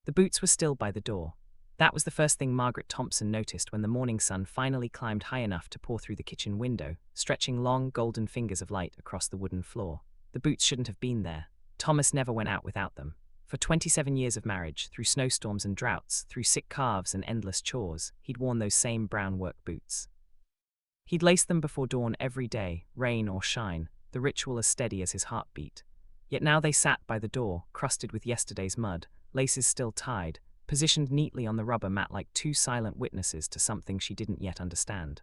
The boots were still by the door. That was the first thing Margaret Thompson noticed when the morning sun finally climbed high enough to pour through the kitchen window, stretching long, golden fingers of light across the wooden floor. The boots shouldn't have been there. Thomas never went out without them. For 27 years of marriage, through snowstorms and droughts, through sick calves and endless chores, he'd worn those same brown work boots. He'd laced them before dawn every day, rain or shine, the ritual as steady as his heartbeat. Yet now they sat by the door, crusted with yesterday's mud, laces still tied, positioned neatly on the rubber mat like two silent witnesses to something she didn't yet understand.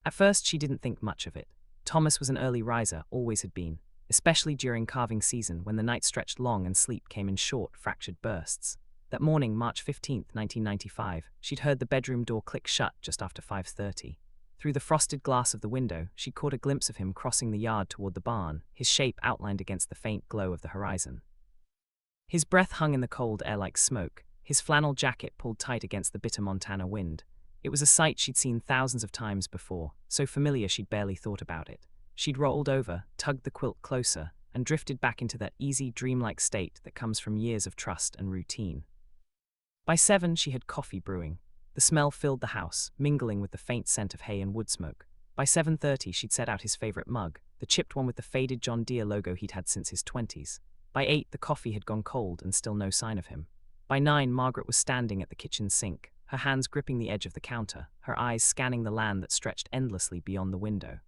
At first she didn't think much of it. Thomas was an early riser, always had been, especially during calving season when the night stretched long and sleep came in short, fractured bursts. That morning, March 15, 1995, she'd heard the bedroom door click shut just after 5:30. Through the frosted glass of the window, she caught a glimpse of him crossing the yard toward the barn, his shape outlined against the faint glow of the horizon. His breath hung in the cold air like smoke, his flannel jacket pulled tight against the bitter Montana wind. It was a sight she'd seen thousands of times before, so familiar she'd barely thought about it. She'd rolled over, tugged the quilt closer, and drifted back into that easy, dreamlike state that comes from years of trust and routine. By 7, she had coffee brewing. The smell filled the house, mingling with the faint scent of hay and wood smoke. By 7:30, she'd set out his favorite mug, the chipped one with the faded John Deere logo he'd had since his 20s. By 8, the coffee had gone cold and still no sign of him. By 9, Margaret was standing at the kitchen sink, her hands gripping the edge of the counter, her eyes scanning the land that stretched endlessly beyond the window.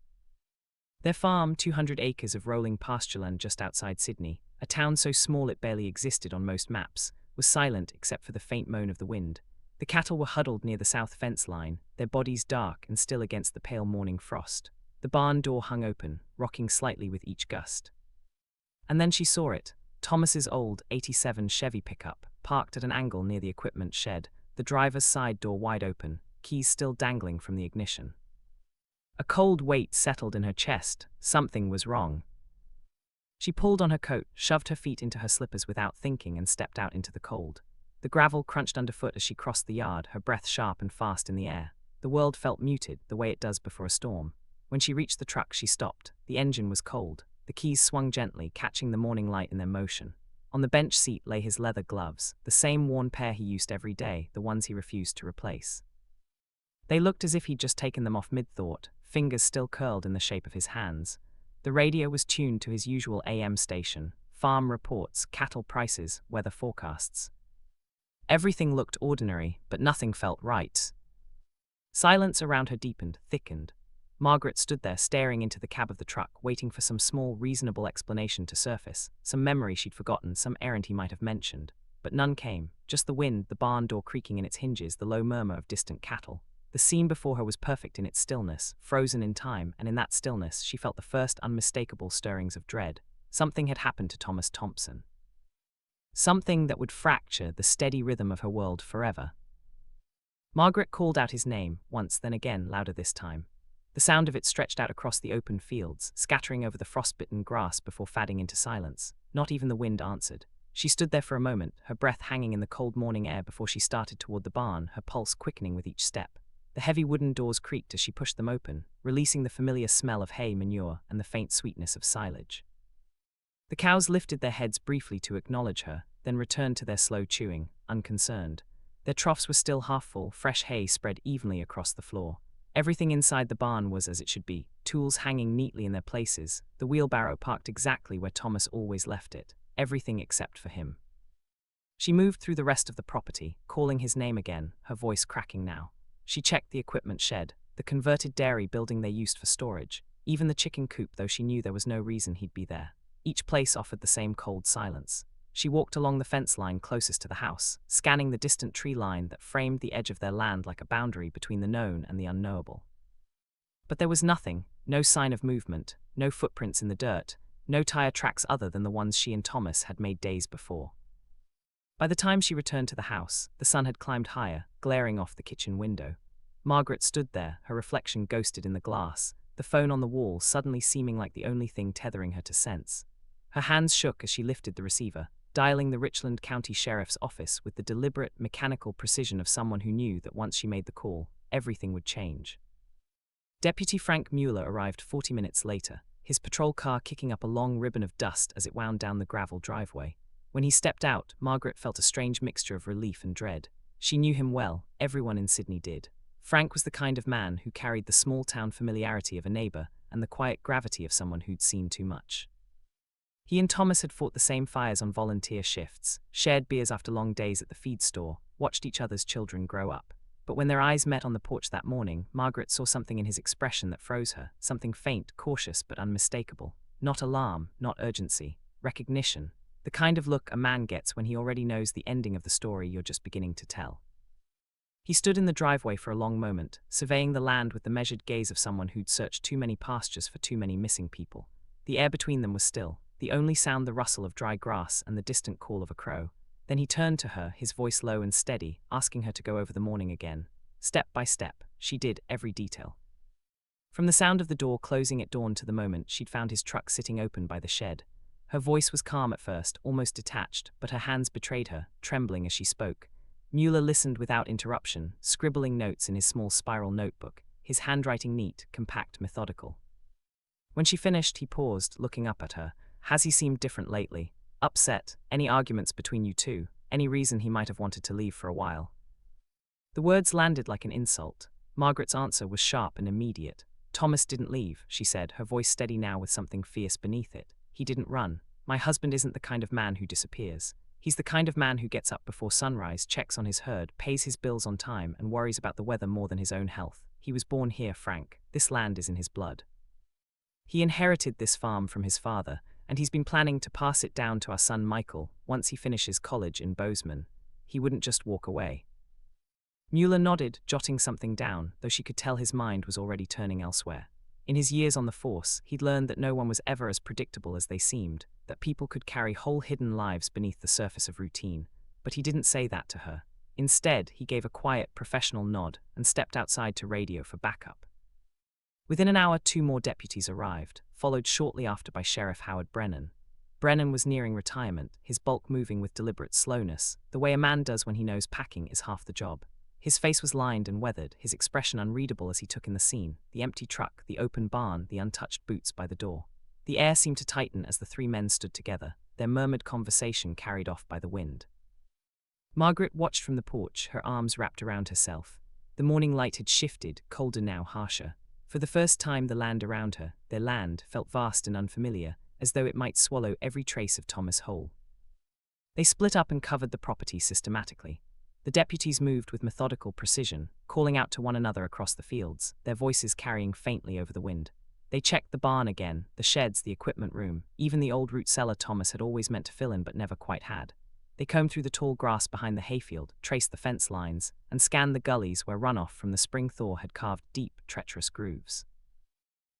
Their farm, 200 acres of rolling pastureland just outside Sidney, a town so small it barely existed on most maps, was silent except for the faint moan of the wind. The cattle were huddled near the south fence line, their bodies dark and still against the pale morning frost. The barn door hung open, rocking slightly with each gust. And then she saw it, Thomas's old '87 Chevy pickup, parked at an angle near the equipment shed, the driver's side door wide open, keys still dangling from the ignition. A cold weight settled in her chest. Something was wrong. She pulled on her coat, shoved her feet into her slippers without thinking, and stepped out into the cold. The gravel crunched underfoot as she crossed the yard, her breath sharp and fast in the air. The world felt muted, the way it does before a storm. When she reached the truck, she stopped. The engine was cold. The keys swung gently, catching the morning light in their motion. On the bench seat lay his leather gloves, the same worn pair he used every day, the ones he refused to replace. They looked as if he'd just taken them off mid-thought, fingers still curled in the shape of his hands. The radio was tuned to his usual AM station, farm reports, cattle prices, weather forecasts. Everything looked ordinary, but nothing felt right. Silence around her deepened, thickened. Margaret stood there staring into the cab of the truck, waiting for some small, reasonable explanation to surface, some memory she'd forgotten, some errand he might have mentioned. But none came, just the wind, the barn door creaking in its hinges, the low murmur of distant cattle. The scene before her was perfect in its stillness, frozen in time, and in that stillness she felt the first unmistakable stirrings of dread. Something had happened to Thomas Thompson. Something that would fracture the steady rhythm of her world forever. Margaret called out his name, once, then again, louder this time. The sound of it stretched out across the open fields, scattering over the frostbitten grass before fading into silence. Not even the wind answered. She stood there for a moment, her breath hanging in the cold morning air before she started toward the barn, her pulse quickening with each step. The heavy wooden doors creaked as she pushed them open, releasing the familiar smell of hay manure and the faint sweetness of silage. The cows lifted their heads briefly to acknowledge her, then returned to their slow chewing, unconcerned. Their troughs were still half full, fresh hay spread evenly across the floor. Everything inside the barn was as it should be, tools hanging neatly in their places, the wheelbarrow parked exactly where Thomas always left it, everything except for him. She moved through the rest of the property, calling his name again, her voice cracking now. She checked the equipment shed, the converted dairy building they used for storage, even the chicken coop, though she knew there was no reason he'd be there. Each place offered the same cold silence. She walked along the fence line closest to the house, scanning the distant tree line that framed the edge of their land like a boundary between the known and the unknowable. But there was nothing, no sign of movement, no footprints in the dirt, no tire tracks other than the ones she and Thomas had made days before. By the time she returned to the house, the sun had climbed higher, glaring off the kitchen window. Margaret stood there, her reflection ghosted in the glass, the phone on the wall suddenly seeming like the only thing tethering her to sense. Her hands shook as she lifted the receiver, dialing the Richland County Sheriff's office with the deliberate, mechanical precision of someone who knew that once she made the call, everything would change. Deputy Frank Mueller arrived 40 minutes later, his patrol car kicking up a long ribbon of dust as it wound down the gravel driveway. When he stepped out, Margaret felt a strange mixture of relief and dread. She knew him well, everyone in Sidney did. Frank was the kind of man who carried the small-town familiarity of a neighbor and the quiet gravity of someone who'd seen too much. He and Thomas had fought the same fires on volunteer shifts, shared beers after long days at the feed store, watched each other's children grow up. But when their eyes met on the porch that morning, Margaret saw something in his expression that froze her, something faint, cautious, but unmistakable. Not alarm, not urgency, recognition. The kind of look a man gets when he already knows the ending of the story you're just beginning to tell. He stood in the driveway for a long moment, surveying the land with the measured gaze of someone who'd searched too many pastures for too many missing people. The air between them was still, the only sound the rustle of dry grass and the distant call of a crow. Then he turned to her, his voice low and steady, asking her to go over the morning again. Step by step, she did, every detail. From the sound of the door closing at dawn to the moment she'd found his truck sitting open by the shed. Her voice was calm at first, almost detached, but her hands betrayed her, trembling as she spoke. Mueller listened without interruption, scribbling notes in his small spiral notebook, his handwriting neat, compact, methodical. When she finished, he paused, looking up at her. Has he seemed different lately? Upset? Any arguments between you two? Any reason he might have wanted to leave for a while? The words landed like an insult. Margaret's answer was sharp and immediate. Thomas didn't leave, she said, her voice steady now with something fierce beneath it. He didn't run. My husband isn't the kind of man who disappears. He's the kind of man who gets up before sunrise, checks on his herd, pays his bills on time, and worries about the weather more than his own health. He was born here, Frank. This land is in his blood. He inherited this farm from his father, and he's been planning to pass it down to our son Michael once he finishes college in Bozeman. He wouldn't just walk away. Mueller nodded, jotting something down, though she could tell his mind was already turning elsewhere. In his years on the force, he'd learned that no one was ever as predictable as they seemed, that people could carry whole hidden lives beneath the surface of routine. But he didn't say that to her. Instead, he gave a quiet, professional nod and stepped outside to radio for backup. Within an hour, 2 more deputies arrived, followed shortly after by Sheriff Howard Brennan. Brennan was nearing retirement, his bulk moving with deliberate slowness, the way a man does when he knows packing is half the job. His face was lined and weathered, his expression unreadable as he took in the scene, the empty truck, the open barn, the untouched boots by the door. The air seemed to tighten as the 3 men stood together, their murmured conversation carried off by the wind. Margaret watched from the porch, her arms wrapped around herself. The morning light had shifted, colder now, harsher. For the first time the land around her, their land, felt vast and unfamiliar, as though it might swallow every trace of Thomas whole. They split up and covered the property systematically. The deputies moved with methodical precision, calling out to one another across the fields, their voices carrying faintly over the wind. They checked the barn again, the sheds, the equipment room, even the old root cellar Thomas had always meant to fill in but never quite had. They combed through the tall grass behind the hayfield, traced the fence lines, and scanned the gullies where runoff from the spring thaw had carved deep, treacherous grooves.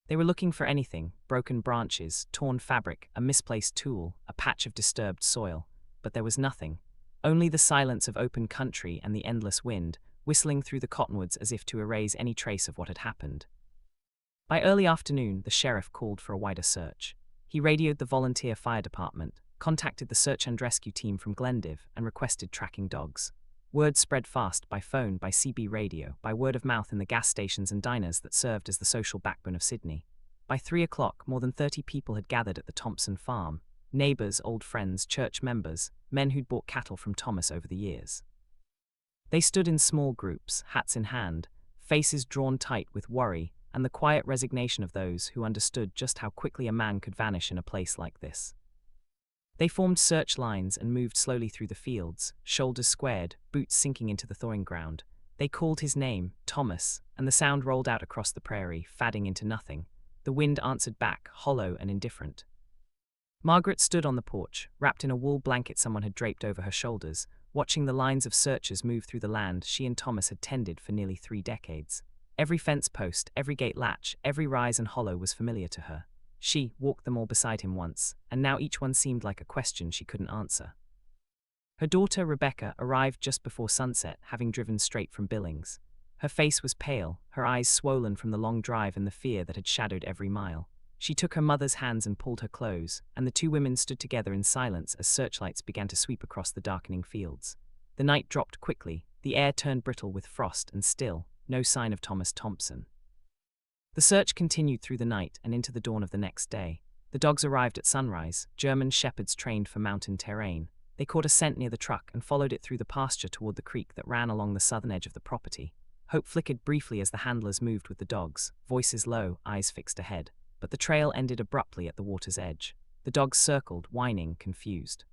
They were looking for anything: broken branches, torn fabric, a misplaced tool, a patch of disturbed soil. But there was nothing. Only the silence of open country and the endless wind, whistling through the cottonwoods as if to erase any trace of what had happened. By early afternoon, the sheriff called for a wider search. He radioed the volunteer fire department, contacted the search and rescue team from Glendive, and requested tracking dogs. Word spread fast, by phone, by CB radio, by word of mouth in the gas stations and diners that served as the social backbone of Sidney. By 3 o'clock, more than 30 people had gathered at the Thompson farm. Neighbors, old friends, church members, men who'd bought cattle from Thomas over the years. They stood in small groups, hats in hand, faces drawn tight with worry and the quiet resignation of those who understood just how quickly a man could vanish in a place like this. They formed search lines and moved slowly through the fields, shoulders squared, boots sinking into the thawing ground. They called his name, Thomas, and the sound rolled out across the prairie, fading into nothing. The wind answered back, hollow and indifferent. Margaret stood on the porch, wrapped in a wool blanket someone had draped over her shoulders, watching the lines of searchers move through the land she and Thomas had tended for nearly 3 decades. Every fence post, every gate latch, every rise and hollow was familiar to her. She walked them all beside him once, and now each one seemed like a question she couldn't answer. Her daughter, Rebecca, arrived just before sunset, having driven straight from Billings. Her face was pale, her eyes swollen from the long drive and the fear that had shadowed every mile. She took her mother's hands and pulled her close, and the 2 women stood together in silence as searchlights began to sweep across the darkening fields. The night dropped quickly, the air turned brittle with frost, and still, no sign of Thomas Thompson. The search continued through the night and into the dawn of the next day. The dogs arrived at sunrise, German shepherds trained for mountain terrain. They caught a scent near the truck and followed it through the pasture toward the creek that ran along the southern edge of the property. Hope flickered briefly as the handlers moved with the dogs, voices low, eyes fixed ahead. But the trail ended abruptly at the water's edge. The dogs circled, whining, confused.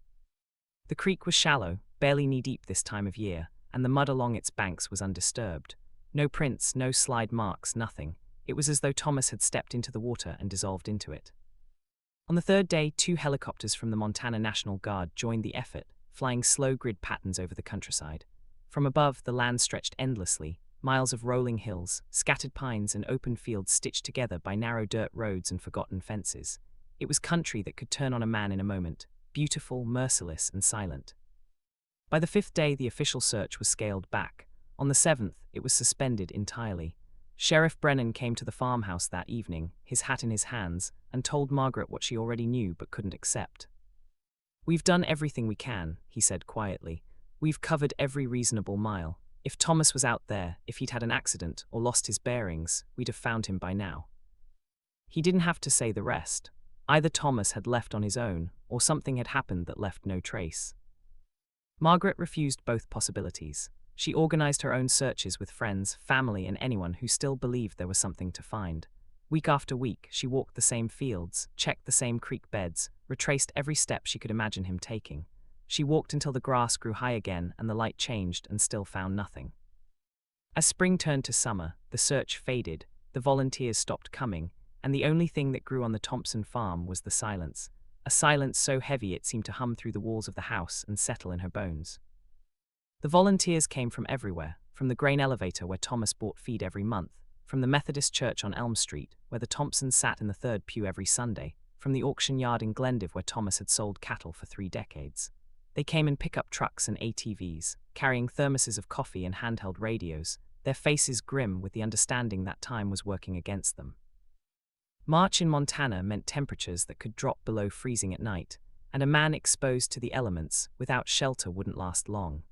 The creek was shallow, barely knee-deep this time of year, and the mud along its banks was undisturbed. No prints, no slide marks, nothing. It was as though Thomas had stepped into the water and dissolved into it. On the third day, 2 helicopters from the Montana National Guard joined the effort, flying slow grid patterns over the countryside. From above, the land stretched endlessly, miles of rolling hills, scattered pines and open fields stitched together by narrow dirt roads and forgotten fences. It was country that could turn on a man in a moment, beautiful, merciless, and silent. By the 5th day, the official search was scaled back. On the 7th, it was suspended entirely. Sheriff Brennan came to the farmhouse that evening, his hat in his hands, and told Margaret what she already knew but couldn't accept. "We've done everything we can," he said quietly. "We've covered every reasonable mile. If Thomas was out there, if he'd had an accident or lost his bearings, we'd have found him by now." He didn't have to say the rest. Either Thomas had left on his own, or something had happened that left no trace. Margaret refused both possibilities. She organized her own searches with friends, family, and anyone who still believed there was something to find. Week after week, she walked the same fields, checked the same creek beds, retraced every step she could imagine him taking. She walked until the grass grew high again and the light changed and still found nothing. As spring turned to summer, the search faded, the volunteers stopped coming, and the only thing that grew on the Thompson farm was the silence, a silence so heavy it seemed to hum through the walls of the house and settle in her bones. The volunteers came from everywhere, from the grain elevator where Thomas bought feed every month, from the Methodist church on Elm Street, where the Thompsons sat in the third pew every Sunday, from the auction yard in Glendive where Thomas had sold cattle for 3 decades. They came in pickup trucks and ATVs, carrying thermoses of coffee and handheld radios, their faces grim with the understanding that time was working against them. March in Montana meant temperatures that could drop below freezing at night, and a man exposed to the elements without shelter wouldn't last long.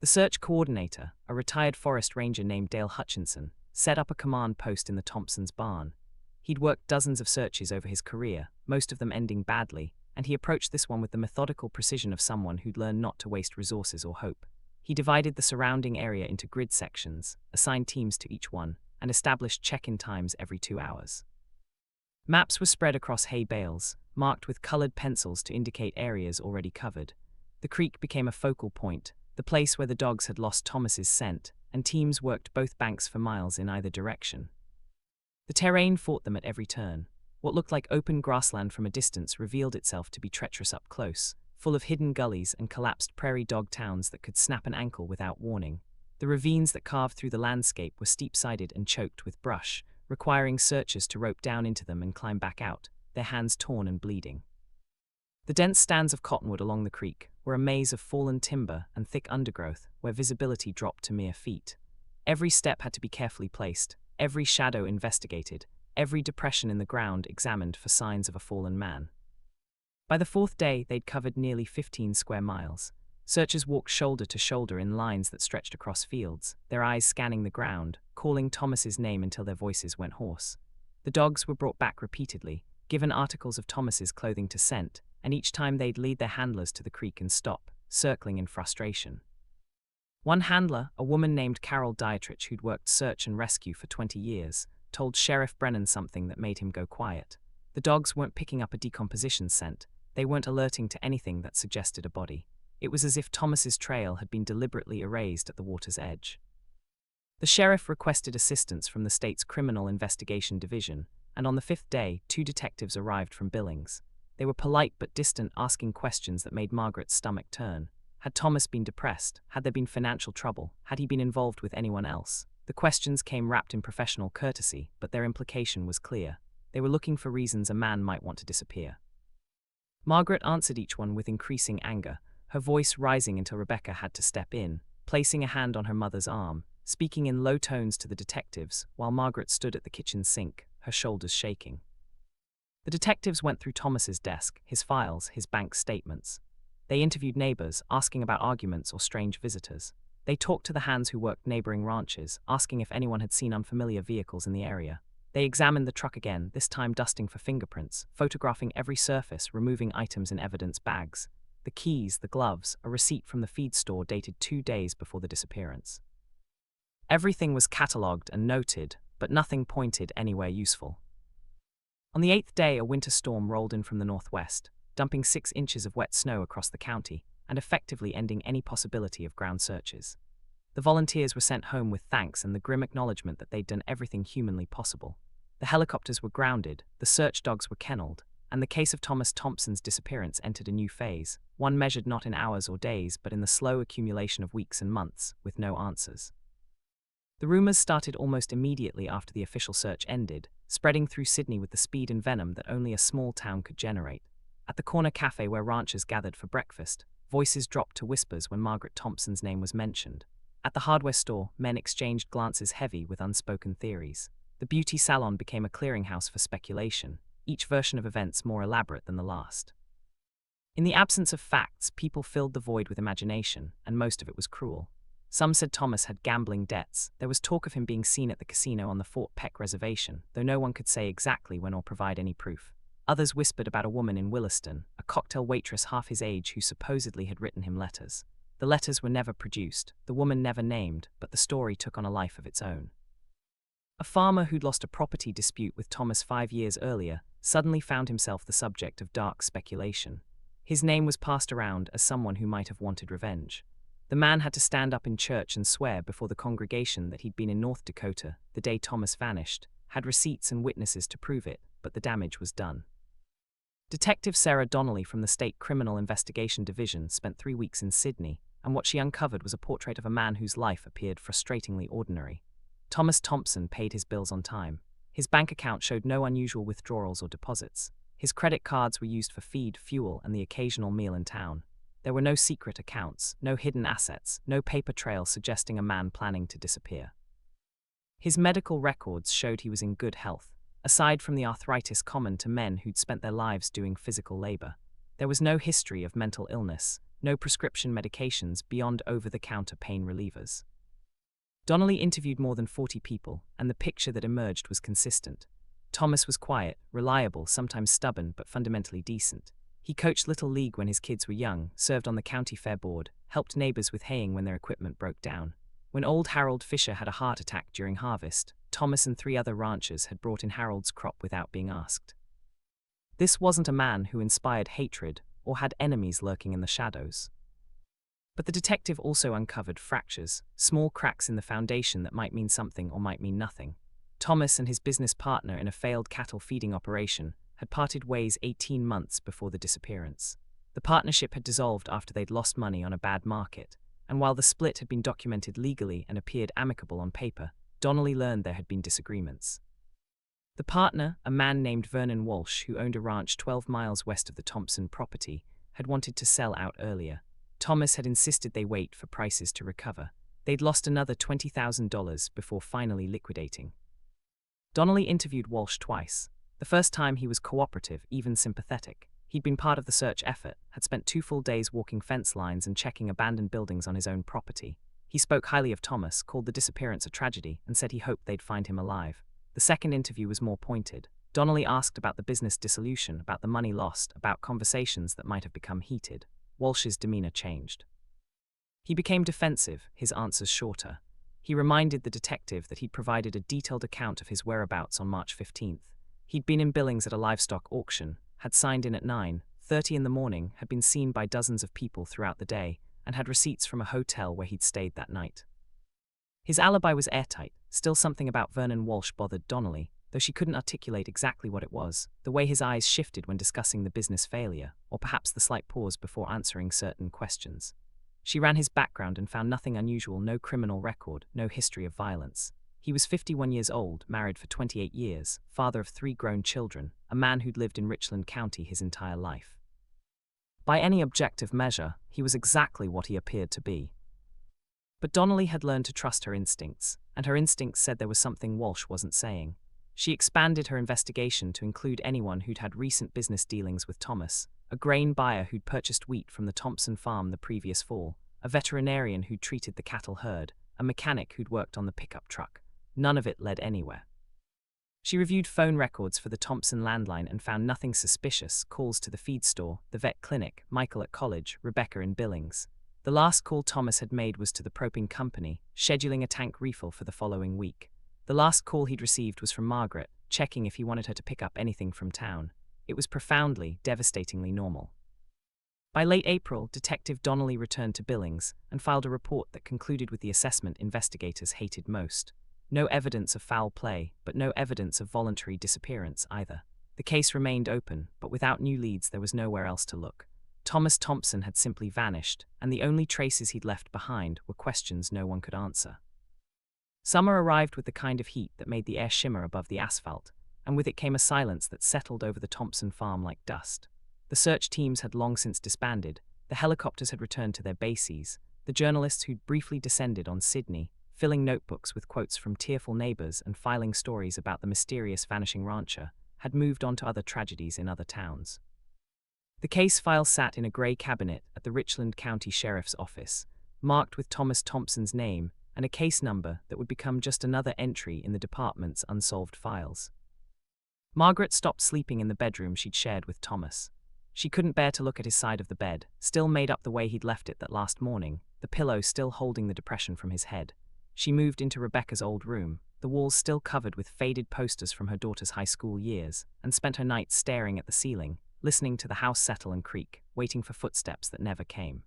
The search coordinator, a retired forest ranger named Dale Hutchinson, set up a command post in the Thompsons' barn. He'd worked dozens of searches over his career, most of them ending badly, and he approached this one with the methodical precision of someone who'd learned not to waste resources or hope. He divided the surrounding area into grid sections, assigned teams to each one, and established check-in times every 2 hours. Maps were spread across hay bales, marked with colored pencils to indicate areas already covered. The creek became a focal point, the place where the dogs had lost Thomas's scent, and teams worked both banks for miles in either direction. The terrain fought them at every turn. What looked like open grassland from a distance revealed itself to be treacherous up close, full of hidden gullies and collapsed prairie dog towns that could snap an ankle without warning. The ravines that carved through the landscape were steep-sided and choked with brush, requiring searchers to rope down into them and climb back out, their hands torn and bleeding. The dense stands of cottonwood along the creek were a maze of fallen timber and thick undergrowth where visibility dropped to mere feet. Every step had to be carefully placed, every shadow investigated, every depression in the ground examined for signs of a fallen man. By the 4th day, they'd covered nearly 15 square miles. Searchers walked shoulder to shoulder in lines that stretched across fields, their eyes scanning the ground, calling Thomas's name until their voices went hoarse. The dogs were brought back repeatedly, given articles of Thomas's clothing to scent, and each time they'd lead their handlers to the creek and stop, circling in frustration. One handler, a woman named Carol Dietrich who'd worked search and rescue for 20 years, told Sheriff Brennan something that made him go quiet. The dogs weren't picking up a decomposition scent, they weren't alerting to anything that suggested a body. It was as if Thomas's trail had been deliberately erased at the water's edge. The sheriff requested assistance from the state's Criminal Investigation Division, and on the 5th day, 2 detectives arrived from Billings. They were polite but distant, asking questions that made Margaret's stomach turn. Had Thomas been depressed? Had there been financial trouble? Had he been involved with anyone else? The questions came wrapped in professional courtesy, but their implication was clear. They were looking for reasons a man might want to disappear. Margaret answered each one with increasing anger, her voice rising until Rebecca had to step in, placing a hand on her mother's arm, speaking in low tones to the detectives, while Margaret stood at the kitchen sink, her shoulders shaking. The detectives went through Thomas's desk, his files, his bank statements. They interviewed neighbors, asking about arguments or strange visitors. They talked to the hands who worked neighboring ranches, asking if anyone had seen unfamiliar vehicles in the area. They examined the truck again, this time dusting for fingerprints, photographing every surface, removing items in evidence bags. the keys, the gloves, a receipt from the feed store dated 2 days before the disappearance. Everything was catalogued and noted, but nothing pointed anywhere useful. On the 8th day, a winter storm rolled in from the northwest, dumping 6 inches of wet snow across the county and effectively ending any possibility of ground searches. The volunteers were sent home with thanks and the grim acknowledgement that they'd done everything humanly possible. The helicopters were grounded, the search dogs were kennelled, and the case of Thomas Thompson's disappearance entered a new phase, one measured not in hours or days but in the slow accumulation of weeks and months, with no answers. The rumours started almost immediately after the official search ended, spreading through Sidney with the speed and venom that only a small town could generate. At the corner cafe where ranchers gathered for breakfast, voices dropped to whispers when Margaret Thompson's name was mentioned. At the hardware store, men exchanged glances heavy with unspoken theories. The beauty salon became a clearinghouse for speculation, each version of events more elaborate than the last. In the absence of facts, people filled the void with imagination, and most of it was cruel. Some said Thomas had gambling debts. There was talk of him being seen at the casino on the Fort Peck reservation, though no one could say exactly when or provide any proof. Others whispered about a woman in Williston, a cocktail waitress half his age who supposedly had written him letters. The letters were never produced, the woman never named, but the story took on a life of its own. A farmer who'd lost a property dispute with Thomas 5 years earlier suddenly found himself the subject of dark speculation. His name was passed around as someone who might have wanted revenge. The man had to stand up in church and swear before the congregation that he'd been in North Dakota the day Thomas vanished, had receipts and witnesses to prove it, but the damage was done. Detective Sarah Donnelly from the State Criminal Investigation Division spent 3 weeks in Sidney, and what she uncovered was a portrait of a man whose life appeared frustratingly ordinary. Thomas Thompson paid his bills on time. His bank account showed no unusual withdrawals or deposits. His credit cards were used for feed, fuel, and the occasional meal in town. There were no secret accounts, no hidden assets, no paper trail suggesting a man planning to disappear. His medical records showed he was in good health. Aside from the arthritis common to men who'd spent their lives doing physical labor, there was no history of mental illness, no prescription medications beyond over-the-counter pain relievers. Donnelly interviewed more than 40 people, and the picture that emerged was consistent. Thomas was quiet, reliable, sometimes stubborn, but fundamentally decent. He coached Little League when his kids were young, served on the county fair board, helped neighbors with haying when their equipment broke down. When old Harold Fisher had a heart attack during harvest, Thomas and 3 other ranchers had brought in Harold's crop without being asked. This wasn't a man who inspired hatred or had enemies lurking in the shadows. But the detective also uncovered fractures, small cracks in the foundation that might mean something or might mean nothing. Thomas and his business partner in a failed cattle feeding operation had parted ways 18 months before the disappearance. The partnership had dissolved after they'd lost money on a bad market, and while the split had been documented legally and appeared amicable on paper, Donnelly learned there had been disagreements. The partner, a man named Vernon Walsh who owned a ranch 12 miles west of the Thompson property, had wanted to sell out earlier. Thomas had insisted they wait for prices to recover. They'd lost another $20,000 before finally liquidating. Donnelly interviewed Walsh twice. The first time he was cooperative, even sympathetic. He'd been part of the search effort, had spent 2 full days walking fence lines and checking abandoned buildings on his own property. He spoke highly of Thomas, called the disappearance a tragedy, and said he hoped they'd find him alive. The second interview was more pointed. Donnelly asked about the business dissolution, about the money lost, about conversations that might have become heated. Walsh's demeanor changed. He became defensive, his answers shorter. He reminded the detective that he'd provided a detailed account of his whereabouts on March 15th. He'd been in Billings at a livestock auction, had signed in at 9:30 in the morning, had been seen by dozens of people throughout the day, and had receipts from a hotel where he'd stayed that night. His alibi was airtight. Still, something about Vernon Walsh bothered Donnelly, though she couldn't articulate exactly what it was. The way his eyes shifted when discussing the business failure, or perhaps the slight pause before answering certain questions. She ran his background and found nothing unusual, no criminal record, no history of violence. He was 51 years old, married for 28 years, father of 3 grown children, a man who'd lived in Richland County his entire life. By any objective measure, he was exactly what he appeared to be. But Donnelly had learned to trust her instincts, and her instincts said there was something Walsh wasn't saying. She expanded her investigation to include anyone who'd had recent business dealings with Thomas, a grain buyer who'd purchased wheat from the Thompson farm the previous fall, a veterinarian who'd treated the cattle herd, a mechanic who'd worked on the pickup truck. None of it led anywhere. She reviewed phone records for the Thompson landline and found nothing suspicious: calls to the feed store, the vet clinic, Michael at college, Rebecca in Billings. The last call Thomas had made was to the propane company, scheduling a tank refill for the following week. The last call he'd received was from Margaret, checking if he wanted her to pick up anything from town. It was profoundly, devastatingly normal. By late April, Detective Donnelly returned to Billings and filed a report that concluded with the assessment investigators hated most. No evidence of foul play, but no evidence of voluntary disappearance either. The case remained open, but without new leads there was nowhere else to look. Thomas Thompson had simply vanished, and the only traces he'd left behind were questions no one could answer. Summer arrived with the kind of heat that made the air shimmer above the asphalt, and with it came a silence that settled over the Thompson farm like dust. The search teams had long since disbanded, the helicopters had returned to their bases, the journalists who'd briefly descended on Sidney, filling notebooks with quotes from tearful neighbors and filing stories about the mysterious vanishing rancher, had moved on to other tragedies in other towns. The case file sat in a gray cabinet at the Richland County Sheriff's Office, marked with Thomas Thompson's name and a case number that would become just another entry in the department's unsolved files. Margaret stopped sleeping in the bedroom she'd shared with Thomas. She couldn't bear to look at his side of the bed, still made up the way he'd left it that last morning, the pillow still holding the depression from his head. She moved into Rebecca's old room, the walls still covered with faded posters from her daughter's high school years, and spent her nights staring at the ceiling, listening to the house settle and creak, waiting for footsteps that never came.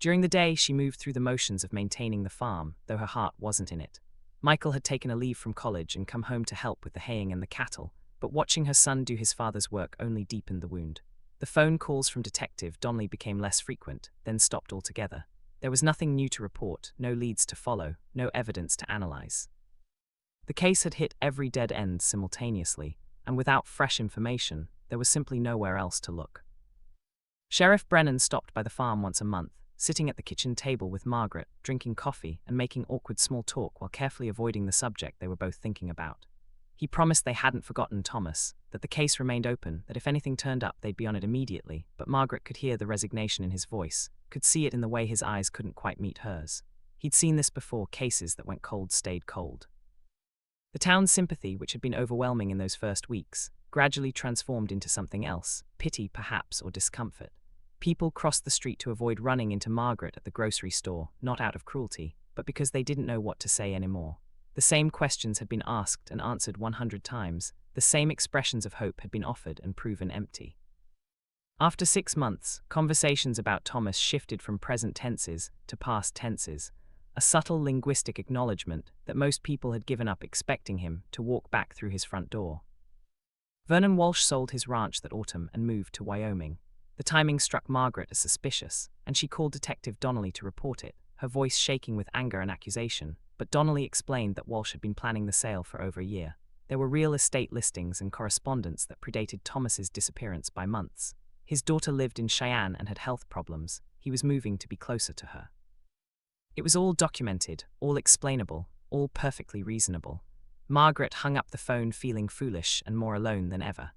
During the day, she moved through the motions of maintaining the farm, though her heart wasn't in it. Michael had taken a leave from college and come home to help with the haying and the cattle, but watching her son do his father's work only deepened the wound. The phone calls from Detective Donnelly became less frequent, then stopped altogether. There was nothing new to report, no leads to follow, no evidence to analyze. The case had hit every dead end simultaneously, and without fresh information, there was simply nowhere else to look. Sheriff Brennan stopped by the farm once a month, sitting at the kitchen table with Margaret, drinking coffee and making awkward small talk while carefully avoiding the subject they were both thinking about. He promised they hadn't forgotten Thomas, that the case remained open, that if anything turned up they'd be on it immediately, but Margaret could hear the resignation in his voice, could see it in the way his eyes couldn't quite meet hers. He'd seen this before: cases that went cold stayed cold. The town's sympathy, which had been overwhelming in those first weeks, gradually transformed into something else, pity perhaps, or discomfort. People crossed the street to avoid running into Margaret at the grocery store, not out of cruelty, but because they didn't know what to say anymore. The same questions had been asked and answered 100 times, the same expressions of hope had been offered and proven empty. After 6 months, conversations about Thomas shifted from present tenses to past tenses, a subtle linguistic acknowledgement that most people had given up expecting him to walk back through his front door. Vernon Walsh sold his ranch that autumn and moved to Wyoming. The timing struck Margaret as suspicious, and she called Detective Donnelly to report it, her voice shaking with anger and accusation, but Donnelly explained that Walsh had been planning the sale for over a year. There were real estate listings and correspondence that predated Thomas's disappearance by months. His daughter lived in Cheyenne and had health problems. He was moving to be closer to her. It was all documented, all explainable, all perfectly reasonable. Margaret hung up the phone feeling foolish and more alone than ever.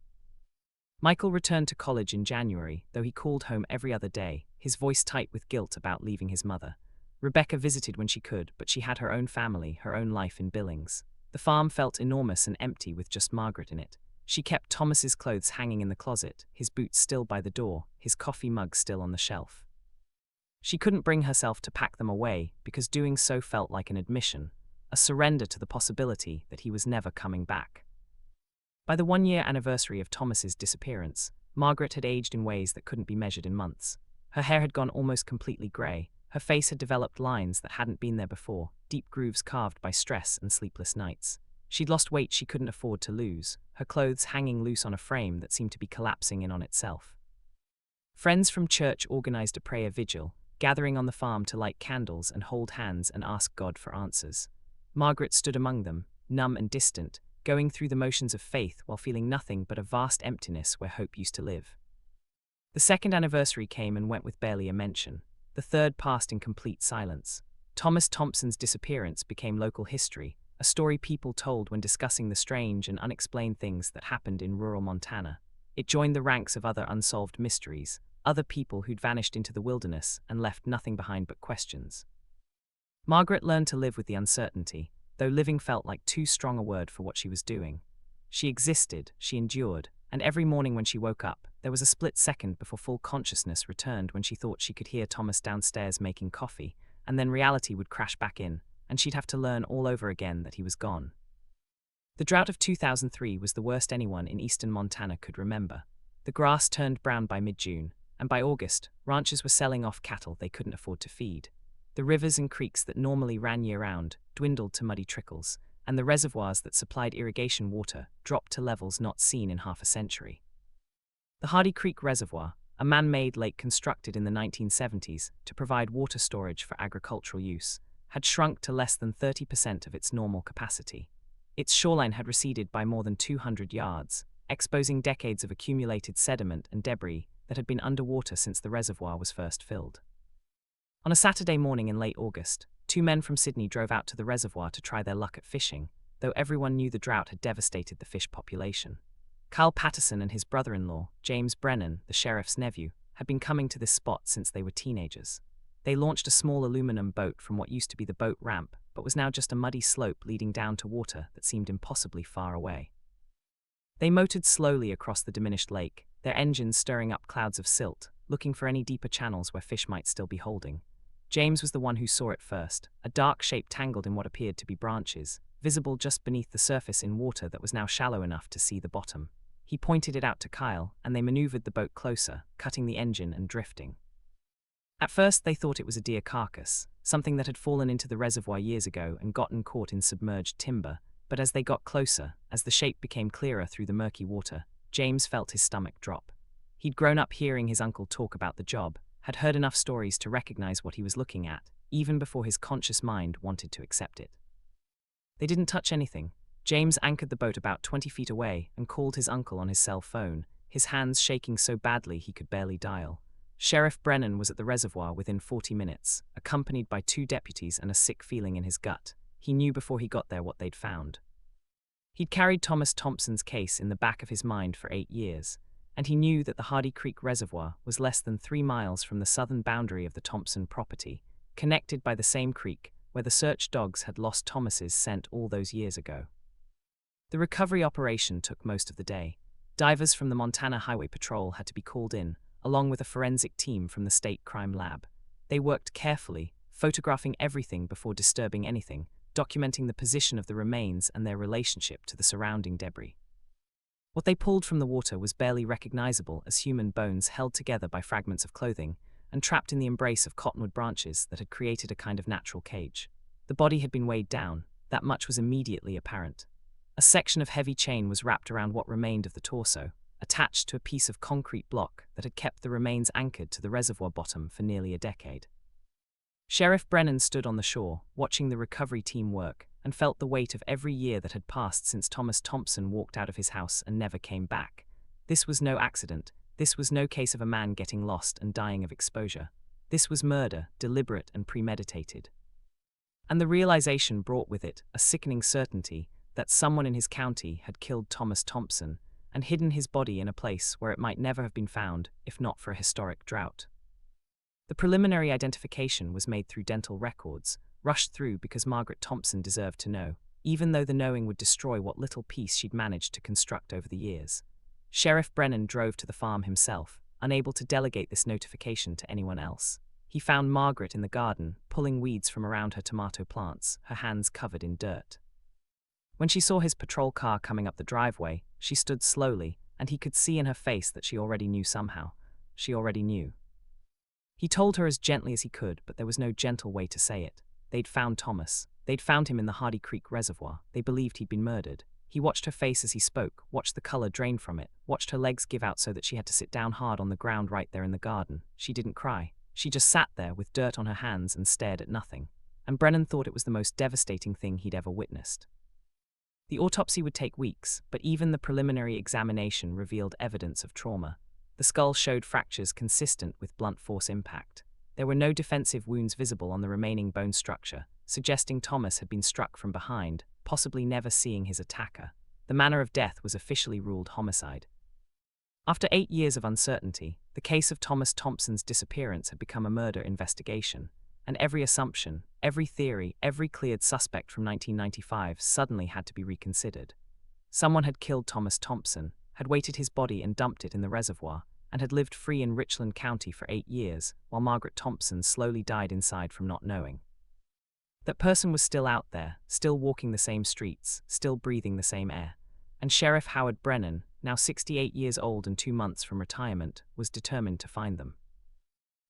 Michael returned to college in January, though he called home every other day, his voice tight with guilt about leaving his mother. Rebecca visited when she could, but she had her own family, her own life in Billings. The farm felt enormous and empty with just Margaret in it. She kept Thomas's clothes hanging in the closet, his boots still by the door, his coffee mug still on the shelf. She couldn't bring herself to pack them away, because doing so felt like an admission, a surrender to the possibility that he was never coming back. By the 1-year anniversary of Thomas's disappearance, Margaret had aged in ways that couldn't be measured in months. Her hair had gone almost completely grey, her face had developed lines that hadn't been there before, deep grooves carved by stress and sleepless nights. She'd lost weight she couldn't afford to lose, her clothes hanging loose on a frame that seemed to be collapsing in on itself. Friends from church organized a prayer vigil, gathering on the farm to light candles and hold hands and ask God for answers. Margaret stood among them, numb and distant, going through the motions of faith while feeling nothing but a vast emptiness where hope used to live. The 2nd anniversary came and went with barely a mention. The 3rd passed in complete silence. Thomas Thompson's disappearance became local history, a story people told when discussing the strange and unexplained things that happened in rural Montana. It joined the ranks of other unsolved mysteries, other people who'd vanished into the wilderness and left nothing behind but questions. Margaret learned to live with the uncertainty. though living felt like too strong a word for what she was doing. She existed, she endured, and every morning when she woke up, there was a split second before full consciousness returned when she thought she could hear Thomas downstairs making coffee, and then reality would crash back in, and she'd have to learn all over again that he was gone. The drought of 2003 was the worst anyone in eastern Montana could remember. The grass turned brown by mid-June, and by August, ranchers were selling off cattle they couldn't afford to feed. The rivers and creeks that normally ran year-round dwindled to muddy trickles, and the reservoirs that supplied irrigation water dropped to levels not seen in half a century. The Hardy Creek Reservoir, a man-made lake constructed in the 1970s to provide water storage for agricultural use, had shrunk to less than 30% of its normal capacity. Its shoreline had receded by more than 200 yards, exposing decades of accumulated sediment and debris that had been underwater since the reservoir was first filled. On a Saturday morning in late August, two men from Sidney drove out to the reservoir to try their luck at fishing, though everyone knew the drought had devastated the fish population. Kyle Patterson and his brother-in-law, James Brennan, the sheriff's nephew, had been coming to this spot since they were teenagers. They launched a small aluminum boat from what used to be the boat ramp, but was now just a muddy slope leading down to water that seemed impossibly far away. They motored slowly across the diminished lake, their engines stirring up clouds of silt, looking for any deeper channels where fish might still be holding. James was the one who saw it first, a dark shape tangled in what appeared to be branches, visible just beneath the surface in water that was now shallow enough to see the bottom. He pointed it out to Kyle, and they maneuvered the boat closer, cutting the engine and drifting. At first they thought it was a deer carcass, something that had fallen into the reservoir years ago and gotten caught in submerged timber, but as they got closer, as the shape became clearer through the murky water, James felt his stomach drop. He'd grown up hearing his uncle talk about the job, had heard enough stories to recognize what he was looking at, even before his conscious mind wanted to accept it. They didn't touch anything. James anchored the boat about 20 feet away and called his uncle on his cell phone, his hands shaking so badly he could barely dial. Sheriff Brennan was at the reservoir within 40 minutes, accompanied by two deputies and a sick feeling in his gut. He knew before he got there what they'd found. He'd carried Thomas Thompson's case in the back of his mind for 8 years, and he knew that the Hardy Creek Reservoir was less than 3 miles from the southern boundary of the Thompson property, connected by the same creek where the search dogs had lost Thomas's scent all those years ago. The recovery operation took most of the day. Divers from the Montana Highway Patrol had to be called in, along with a forensic team from the state crime lab. They worked carefully, photographing everything before disturbing anything, documenting the position of the remains and their relationship to the surrounding debris. What they pulled from the water was barely recognizable as human bones held together by fragments of clothing and trapped in the embrace of cottonwood branches that had created a kind of natural cage. The body had been weighed down, that much was immediately apparent. A section of heavy chain was wrapped around what remained of the torso, attached to a piece of concrete block that had kept the remains anchored to the reservoir bottom for nearly a decade. Sheriff Brennan stood on the shore, watching the recovery team work, and felt the weight of every year that had passed since Thomas Thompson walked out of his house and never came back. This was no accident. This was no case of a man getting lost and dying of exposure. This was murder, deliberate and premeditated. And the realization brought with it a sickening certainty that someone in his county had killed Thomas Thompson and hidden his body in a place where it might never have been found if not for a historic drought. The preliminary identification was made through dental records, rushed through because Margaret Thompson deserved to know, even though the knowing would destroy what little piece she'd managed to construct over the years. Sheriff Brennan drove to the farm himself, unable to delegate this notification to anyone else. He found Margaret in the garden, pulling weeds from around her tomato plants, her hands covered in dirt. When she saw his patrol car coming up the driveway, she stood slowly, and he could see in her face that she already knew somehow. She already knew. He told her as gently as he could, but there was no gentle way to say it. They'd found Thomas. They'd found him in the Hardy Creek Reservoir. They believed he'd been murdered. He watched her face as he spoke, watched the color drain from it, watched her legs give out so that she had to sit down hard on the ground right there in the garden. She didn't cry. She just sat there with dirt on her hands and stared at nothing. And Brennan thought it was the most devastating thing he'd ever witnessed. The autopsy would take weeks, but even the preliminary examination revealed evidence of trauma. The skull showed fractures consistent with blunt force impact. There were no defensive wounds visible on the remaining bone structure, suggesting Thomas had been struck from behind, possibly never seeing his attacker. The manner of death was officially ruled homicide. After 8 years of uncertainty, the case of Thomas Thompson's disappearance had become a murder investigation. and every assumption, every theory, every cleared suspect from 1995 suddenly had to be reconsidered. Someone had killed Thomas Thompson, had weighted his body and dumped it in the reservoir, and had lived free in Richland County for 8 years, while Margaret Thompson slowly died inside from not knowing. That person was still out there, still walking the same streets, still breathing the same air. And Sheriff Howard Brennan, now 68 years old and 2 months from retirement, was determined to find them.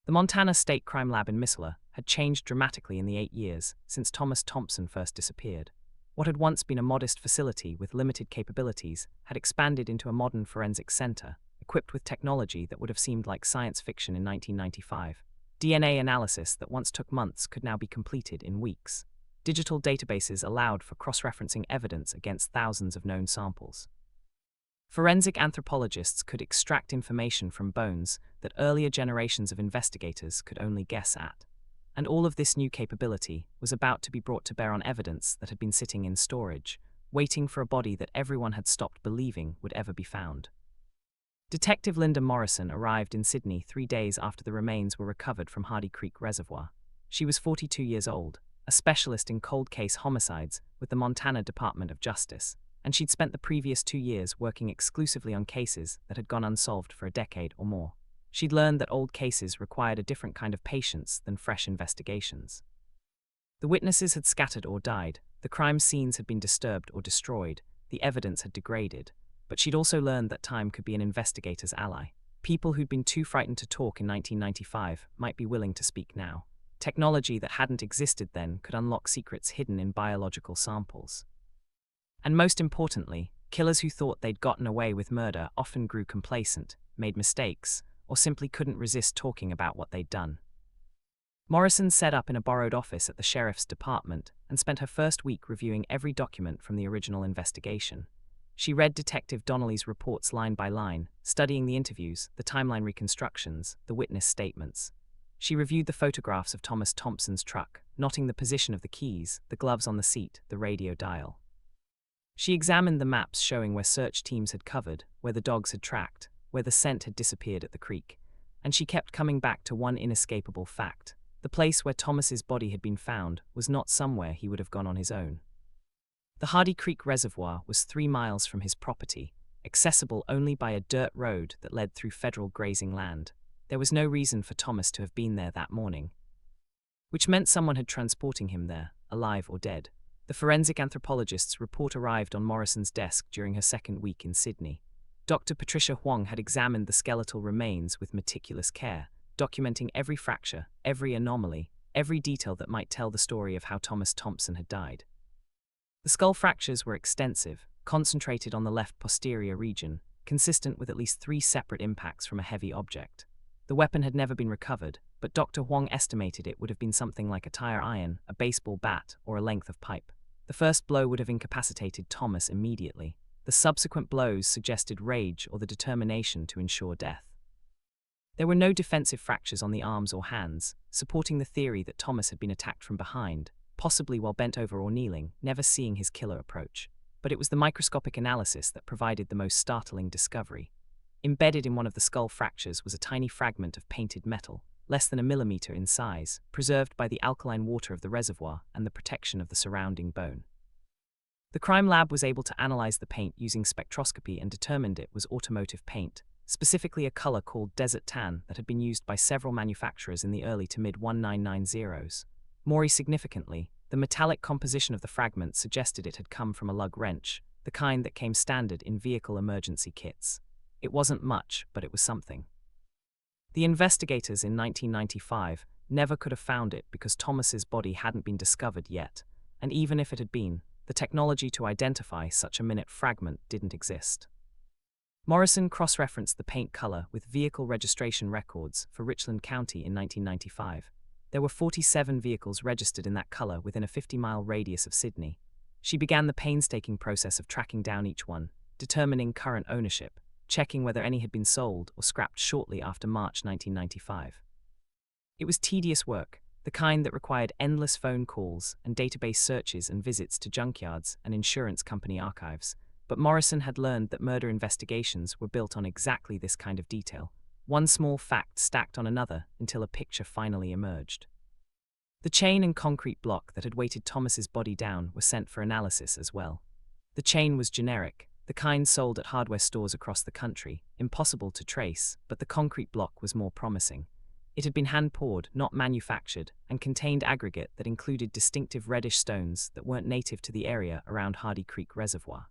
The Montana State Crime Lab in Missoula had changed dramatically in the 8 years since Thomas Thompson first disappeared. What had once been a modest facility with limited capabilities had expanded into a modern forensic center, equipped with technology that would have seemed like science fiction in 1995. DNA analysis that once took months could now be completed in weeks. Digital databases allowed for cross-referencing evidence against thousands of known samples. Forensic anthropologists could extract information from bones that earlier generations of investigators could only guess at. And all of this new capability was about to be brought to bear on evidence that had been sitting in storage, waiting for a body that everyone had stopped believing would ever be found. Detective Linda Morrison arrived in Sidney 3 days after the remains were recovered from Hardy Creek Reservoir. She was 42 years old, a specialist in cold case homicides with the Montana Department of Justice, and she'd spent the previous 2 years working exclusively on cases that had gone unsolved for a decade or more. She'd learned that old cases required a different kind of patience than fresh investigations. The witnesses had scattered or died, the crime scenes had been disturbed or destroyed, the evidence had degraded. But she'd also learned that time could be an investigator's ally. People who'd been too frightened to talk in 1995 might be willing to speak now. Technology that hadn't existed then could unlock secrets hidden in biological samples. And most importantly, killers who thought they'd gotten away with murder often grew complacent, made mistakes, or simply couldn't resist talking about what they'd done. Morrison set up in a borrowed office at the sheriff's department and spent her first week reviewing every document from the original investigation. She read Detective Donnelly's reports line by line, studying the interviews, the timeline reconstructions, the witness statements. She reviewed the photographs of Thomas Thompson's truck, noting the position of the keys, the gloves on the seat, the radio dial. She examined the maps showing where search teams had covered, where the dogs had tracked, where the scent had disappeared at the creek. And she kept coming back to one inescapable fact. The place where Thomas's body had been found was not somewhere he would have gone on his own. The Hardy Creek Reservoir was 3 miles from his property, accessible only by a dirt road that led through federal grazing land. There was no reason for Thomas to have been there that morning, which meant someone had transporting him there, alive or dead. The forensic anthropologist's report arrived on Morrison's desk during her second week in Sidney. Dr. Patricia Huang had examined the skeletal remains with meticulous care, documenting every fracture, every anomaly, every detail that might tell the story of how Thomas Thompson had died. The skull fractures were extensive, concentrated on the left posterior region, consistent with at least 3 separate impacts from a heavy object. The weapon had never been recovered, but Dr. Huang estimated it would have been something like a tire iron, a baseball bat, or a length of pipe. The first blow would have incapacitated Thomas immediately. The subsequent blows suggested rage or the determination to ensure death. There were no defensive fractures on the arms or hands, supporting the theory that Thomas had been attacked from behind, possibly while bent over or kneeling, never seeing his killer approach. But it was the microscopic analysis that provided the most startling discovery. Embedded in one of the skull fractures was a tiny fragment of painted metal, less than a millimeter in size, preserved by the alkaline water of the reservoir and the protection of the surrounding bone. The crime lab was able to analyze the paint using spectroscopy and determined it was automotive paint, specifically a color called desert tan that had been used by several manufacturers in the early to mid-1990s. More significantly, the metallic composition of the fragment suggested it had come from a lug wrench, the kind that came standard in vehicle emergency kits. It wasn't much, but it was something. The investigators in 1995 never could have found it because Thomas's body hadn't been discovered yet, and even if it had been, the technology to identify such a minute fragment didn't exist. Morrison cross-referenced the paint color with vehicle registration records for Richland County in 1995. There were 47 vehicles registered in that color within a 50-mile radius of Sidney. She began the painstaking process of tracking down each one, determining current ownership, checking whether any had been sold or scrapped shortly after March 1995. It was tedious work, the kind that required endless phone calls and database searches and visits to junkyards and insurance company archives. But Morrison had learned that murder investigations were built on exactly this kind of detail, one small fact stacked on another until a picture finally emerged. The chain and concrete block that had weighted Thomas's body down were sent for analysis as well. The chain was generic, the kind sold at hardware stores across the country, impossible to trace, but the concrete block was more promising. It had been hand-poured, not manufactured, and contained aggregate that included distinctive reddish stones that weren't native to the area around Hardy Creek Reservoir.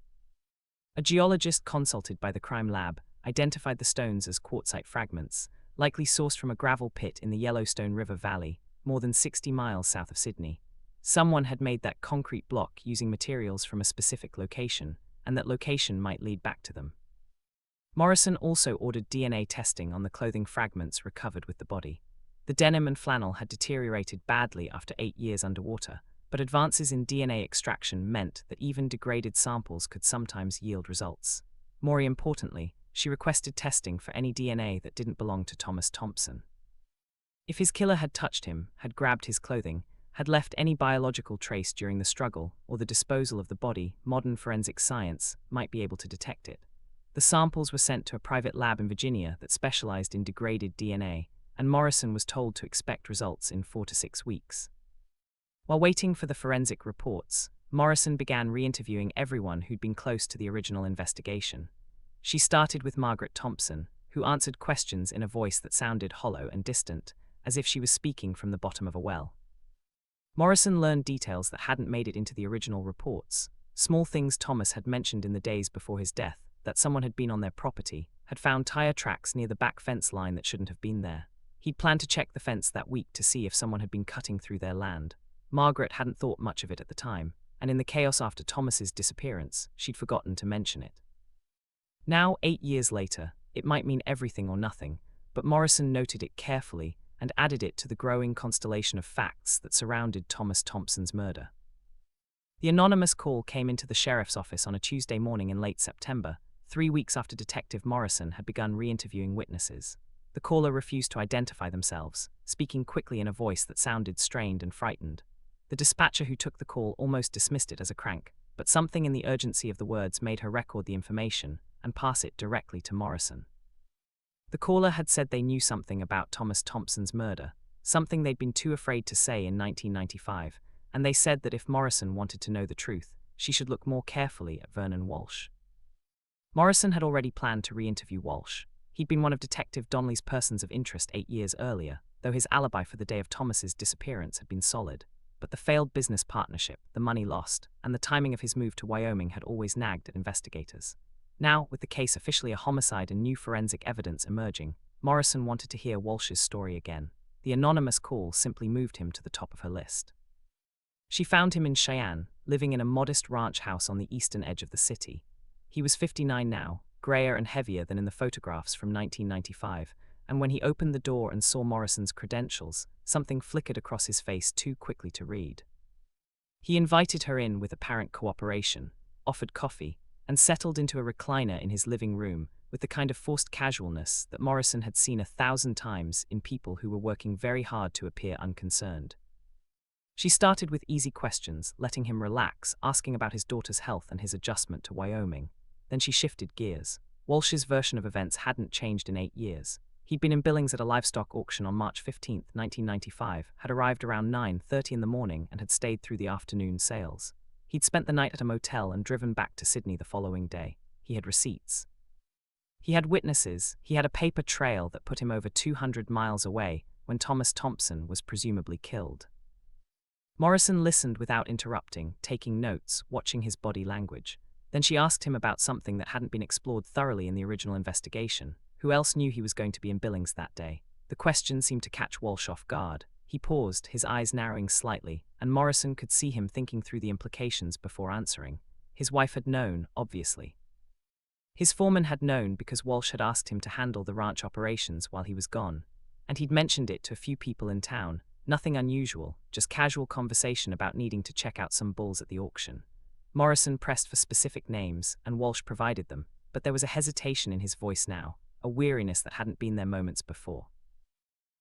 A geologist consulted by the crime lab identified the stones as quartzite fragments, likely sourced from a gravel pit in the Yellowstone River Valley, more than 60 miles south of Sidney. Someone had made that concrete block using materials from a specific location, and that location might lead back to them. Morrison also ordered DNA testing on the clothing fragments recovered with the body. The denim and flannel had deteriorated badly after 8 years underwater, but advances in DNA extraction meant that even degraded samples could sometimes yield results. More importantly, she requested testing for any DNA that didn't belong to Thomas Thompson. If his killer had touched him, had grabbed his clothing, had left any biological trace during the struggle or the disposal of the body, modern forensic science might be able to detect it. The samples were sent to a private lab in Virginia that specialized in degraded DNA, and Morrison was told to expect results in 4 to 6 weeks. While waiting for the forensic reports, Morrison began re-interviewing everyone who'd been close to the original investigation. She started with Margaret Thompson, who answered questions in a voice that sounded hollow and distant, as if she was speaking from the bottom of a well. Morrison learned details that hadn't made it into the original reports, small things Thomas had mentioned in the days before his death, that someone had been on their property, had found tire tracks near the back fence line that shouldn't have been there. He'd planned to check the fence that week to see if someone had been cutting through their land. Margaret hadn't thought much of it at the time, and in the chaos after Thomas's disappearance, she'd forgotten to mention it. Now, 8 years later, it might mean everything or nothing, but Morrison noted it carefully and added it to the growing constellation of facts that surrounded Thomas Thompson's murder. The anonymous call came into the sheriff's office on a Tuesday morning in late September, 3 weeks after Detective Morrison had begun re-interviewing witnesses. The caller refused to identify themselves, speaking quickly in a voice that sounded strained and frightened. The dispatcher who took the call almost dismissed it as a crank, but something in the urgency of the words made her record the information and pass it directly to Morrison. The caller had said they knew something about Thomas Thompson's murder, something they'd been too afraid to say in 1995, and they said that if Morrison wanted to know the truth, she should look more carefully at Vernon Walsh. Morrison had already planned to re-interview Walsh. He'd been one of Detective Donnelly's persons of interest 8 years earlier, though his alibi for the day of Thomas's disappearance had been solid. But the failed business partnership, the money lost, and the timing of his move to Wyoming had always nagged at investigators. Now, with the case officially a homicide and new forensic evidence emerging, Morrison wanted to hear Walsh's story again. The anonymous call simply moved him to the top of her list. She found him in Cheyenne, living in a modest ranch house on the eastern edge of the city. He was 59 now, grayer and heavier than in the photographs from 1995, and when he opened the door and saw Morrison's credentials, something flickered across his face too quickly to read. He invited her in with apparent cooperation, offered coffee, and settled into a recliner in his living room with the kind of forced casualness that Morrison had seen 1,000 times in people who were working very hard to appear unconcerned. She started with easy questions, letting him relax, asking about his daughter's health and his adjustment to Wyoming. Then she shifted gears. Walsh's version of events hadn't changed in 8 years. He'd been in Billings at a livestock auction on March 15, 1995, had arrived around 9:30 in the morning and had stayed through the afternoon sales. He'd spent the night at a motel and driven back to Sidney the following day. He had receipts. He had witnesses. He had a paper trail that put him over 200 miles away when Thomas Thompson was presumably killed. Morrison listened without interrupting, taking notes, watching his body language. Then she asked him about something that hadn't been explored thoroughly in the original investigation. Who else knew he was going to be in Billings that day? The question seemed to catch Walsh off guard. He paused, his eyes narrowing slightly, and Morrison could see him thinking through the implications before answering. His wife had known, obviously. His foreman had known because Walsh had asked him to handle the ranch operations while he was gone, and he'd mentioned it to a few people in town. Nothing unusual, just casual conversation about needing to check out some bulls at the auction. Morrison pressed for specific names, and Walsh provided them, but there was a hesitation in his voice now, a weariness that hadn't been there moments before.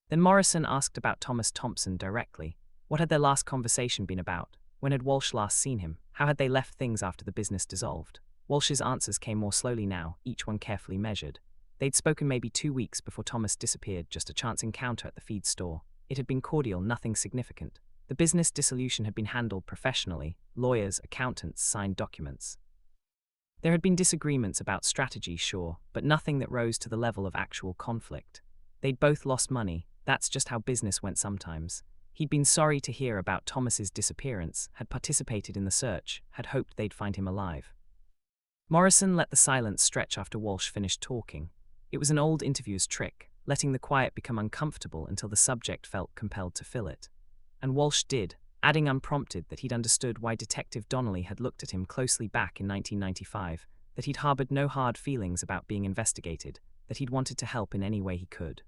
Then Morrison asked about Thomas Thompson directly. What had their last conversation been about? When had Walsh last seen him? How had they left things after the business dissolved? Walsh's answers came more slowly now, each one carefully measured. They'd spoken maybe 2 weeks before Thomas disappeared, just a chance encounter at the feed store. It had been cordial, nothing significant. The business dissolution had been handled professionally. Lawyers, accountants signed documents. There had been disagreements about strategy, sure, but nothing that rose to the level of actual conflict. They'd both lost money. That's just how business went sometimes. He'd been sorry to hear about Thomas's disappearance, had participated in the search, had hoped they'd find him alive. Morrison let the silence stretch after Walsh finished talking. It was an old interviewer's trick, letting the quiet become uncomfortable until the subject felt compelled to fill it. And Walsh did, adding unprompted that he'd understood why Detective Donnelly had looked at him closely back in 1995, that he'd harbored no hard feelings about being investigated, that he'd wanted to help in any way he could.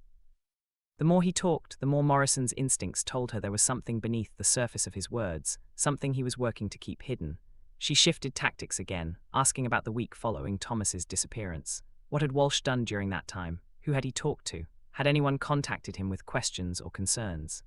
The more he talked, the more Morrison's instincts told her there was something beneath the surface of his words, something he was working to keep hidden. She shifted tactics again, asking about the week following Thomas's disappearance. What had Walsh done during that time? Who had he talked to? Had anyone contacted him with questions or concerns?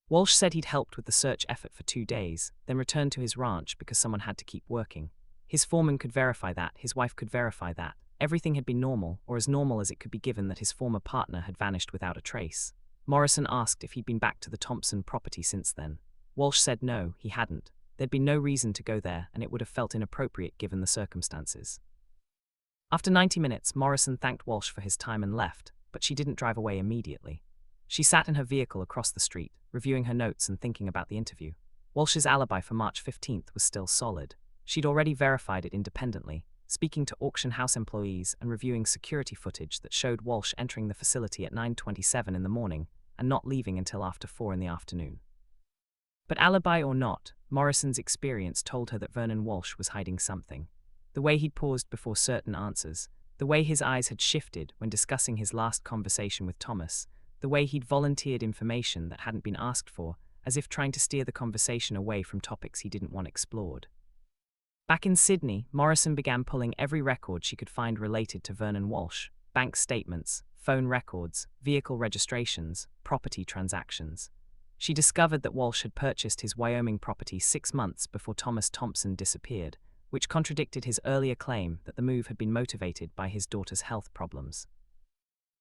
Walsh said he'd helped with the search effort for 2 days, then returned to his ranch because someone had to keep working. His foreman could verify that, his wife could verify that. Everything had been normal, or as normal as it could be given that his former partner had vanished without a trace. Morrison asked if he'd been back to the Thompson property since then. Walsh said no, he hadn't. There'd been no reason to go there, and it would have felt inappropriate given the circumstances. After 90 minutes, Morrison thanked Walsh for his time and left, but she didn't drive away immediately. She sat in her vehicle across the street, reviewing her notes and thinking about the interview. Walsh's alibi for March 15th was still solid. She'd already verified it independently, speaking to auction house employees and reviewing security footage that showed Walsh entering the facility at 9:27 in the morning and not leaving until after 4 in the afternoon. But alibi or not, Morrison's experience told her that Vernon Walsh was hiding something. The way he'd paused before certain answers, the way his eyes had shifted when discussing his last conversation with Thomas, the way he'd volunteered information that hadn't been asked for, as if trying to steer the conversation away from topics he didn't want explored. Back in Sidney, Morrison began pulling every record she could find related to Vernon Walsh: bank statements, phone records, vehicle registrations, property transactions. She discovered that Walsh had purchased his Wyoming property 6 months before Thomas Thompson disappeared, which contradicted his earlier claim that the move had been motivated by his daughter's health problems.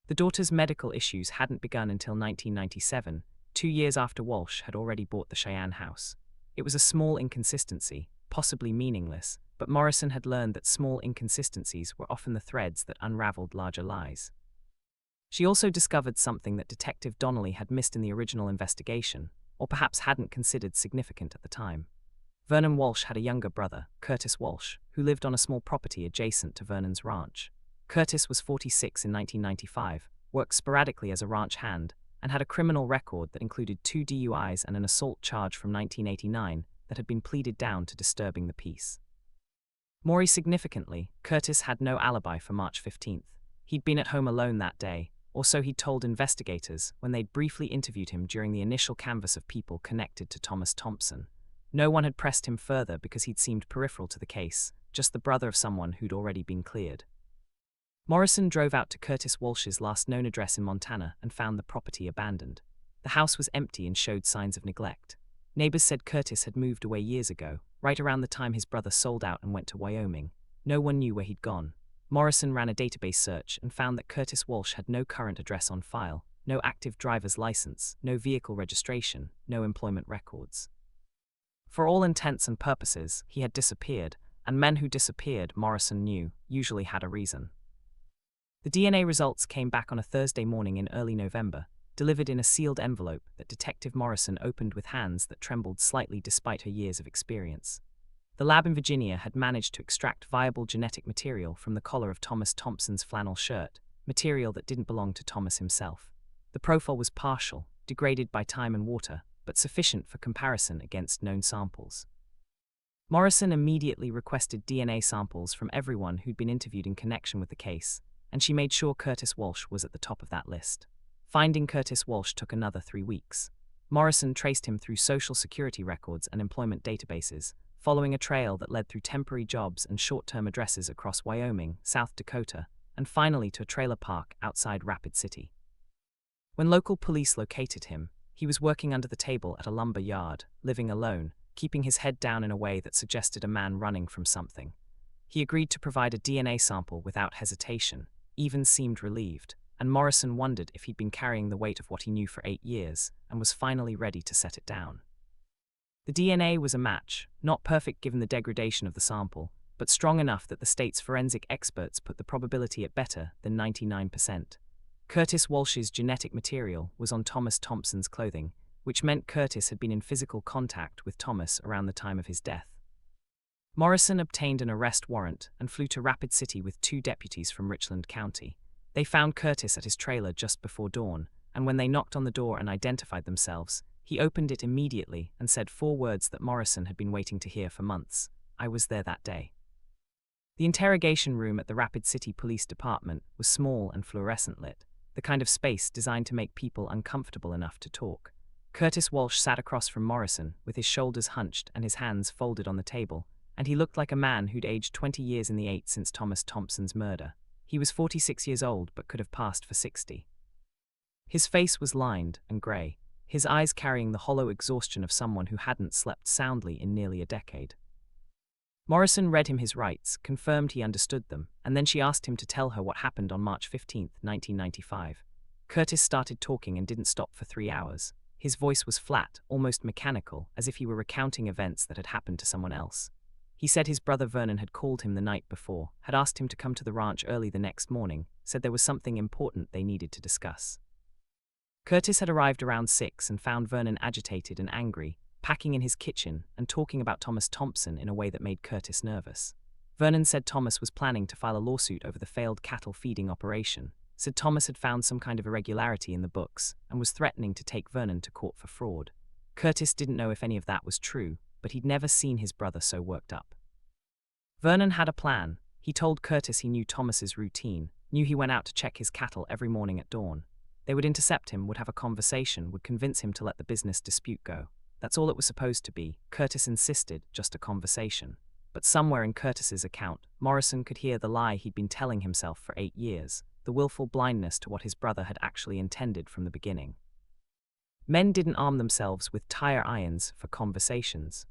The daughter's medical issues hadn't begun until 1997, 2 years after Walsh had already bought the Cheyenne house. It was a small inconsistency, possibly meaningless, but Morrison had learned that small inconsistencies were often the threads that unraveled larger lies. She also discovered something that Detective Donnelly had missed in the original investigation, or perhaps hadn't considered significant at the time. Vernon Walsh had a younger brother, Curtis Walsh, who lived on a small property adjacent to Vernon's ranch. Curtis was 46 in 1995, worked sporadically as a ranch hand, and had a criminal record that included 2 DUIs and an assault charge from 1989 that had been pleaded down to disturbing the peace. More significantly, Curtis had no alibi for March 15th. He'd been at home alone that day, or so he'd told investigators when they'd briefly interviewed him during the initial canvass of people connected to Thomas Thompson. No one had pressed him further because he'd seemed peripheral to the case, just the brother of someone who'd already been cleared. Morrison drove out to Curtis Walsh's last known address in Montana and found the property abandoned. The house was empty and showed signs of neglect. Neighbors said Curtis had moved away years ago, right around the time his brother sold out and went to Wyoming. No one knew where he'd gone. Morrison ran a database search and found that Curtis Walsh had no current address on file, no active driver's license, no vehicle registration, no employment records. For all intents and purposes, he had disappeared, and men who disappeared, Morrison knew, usually had a reason. The DNA results came back on a Thursday morning in early November, delivered in a sealed envelope that Detective Morrison opened with hands that trembled slightly despite her years of experience. The lab in Virginia had managed to extract viable genetic material from the collar of Thomas Thompson's flannel shirt, material that didn't belong to Thomas himself. The profile was partial, degraded by time and water, but sufficient for comparison against known samples. Morrison immediately requested DNA samples from everyone who'd been interviewed in connection with the case, and she made sure Curtis Walsh was at the top of that list. Finding Curtis Walsh took another 3 weeks. Morrison traced him through social security records and employment databases, following a trail that led through temporary jobs and short-term addresses across Wyoming, South Dakota, and finally to a trailer park outside Rapid City. When local police located him, he was working under the table at a lumber yard, living alone, keeping his head down in a way that suggested a man running from something. He agreed to provide a DNA sample without hesitation, even seemed relieved, and Morrison wondered if he'd been carrying the weight of what he knew for 8 years, and was finally ready to set it down. The DNA was a match, not perfect given the degradation of the sample, but strong enough that the state's forensic experts put the probability at better than 99%. Curtis Walsh's genetic material was on Thomas Thompson's clothing, which meant Curtis had been in physical contact with Thomas around the time of his death. Morrison obtained an arrest warrant and flew to Rapid City with 2 deputies from Richland County. They found Curtis at his trailer just before dawn, and when they knocked on the door and identified themselves, he opened it immediately and said 4 words that Morrison had been waiting to hear for months: "I was there that day." The interrogation room at the Rapid City Police Department was small and fluorescent lit, the kind of space designed to make people uncomfortable enough to talk. Curtis Walsh sat across from Morrison, with his shoulders hunched and his hands folded on the table, and he looked like a man who'd aged 20 years in the 8 since Thomas Thompson's murder. He was 46 years old but could have passed for 60. His face was lined and grey, his eyes carrying the hollow exhaustion of someone who hadn't slept soundly in nearly a decade. Morrison read him his rights, confirmed he understood them, and then she asked him to tell her what happened on March 15, 1995. Curtis started talking and didn't stop for 3 hours. His voice was flat, almost mechanical, as if he were recounting events that had happened to someone else. He said his brother Vernon had called him the night before, had asked him to come to the ranch early the next morning, said there was something important they needed to discuss. Curtis had arrived around 6 and found Vernon agitated and angry, packing in his kitchen and talking about Thomas Thompson in a way that made Curtis nervous. Vernon said Thomas was planning to file a lawsuit over the failed cattle feeding operation, said Thomas had found some kind of irregularity in the books, and was threatening to take Vernon to court for fraud. Curtis didn't know if any of that was true, but he'd never seen his brother so worked up. Vernon had a plan. He told Curtis he knew Thomas's routine, knew he went out to check his cattle every morning at dawn. They would intercept him, would have a conversation, would convince him to let the business dispute go. That's all it was supposed to be, Curtis insisted, just a conversation. But somewhere in Curtis's account, Morrison could hear the lie he'd been telling himself for 8 years, the willful blindness to what his brother had actually intended from the beginning. Men didn't arm themselves with tire irons for conversations.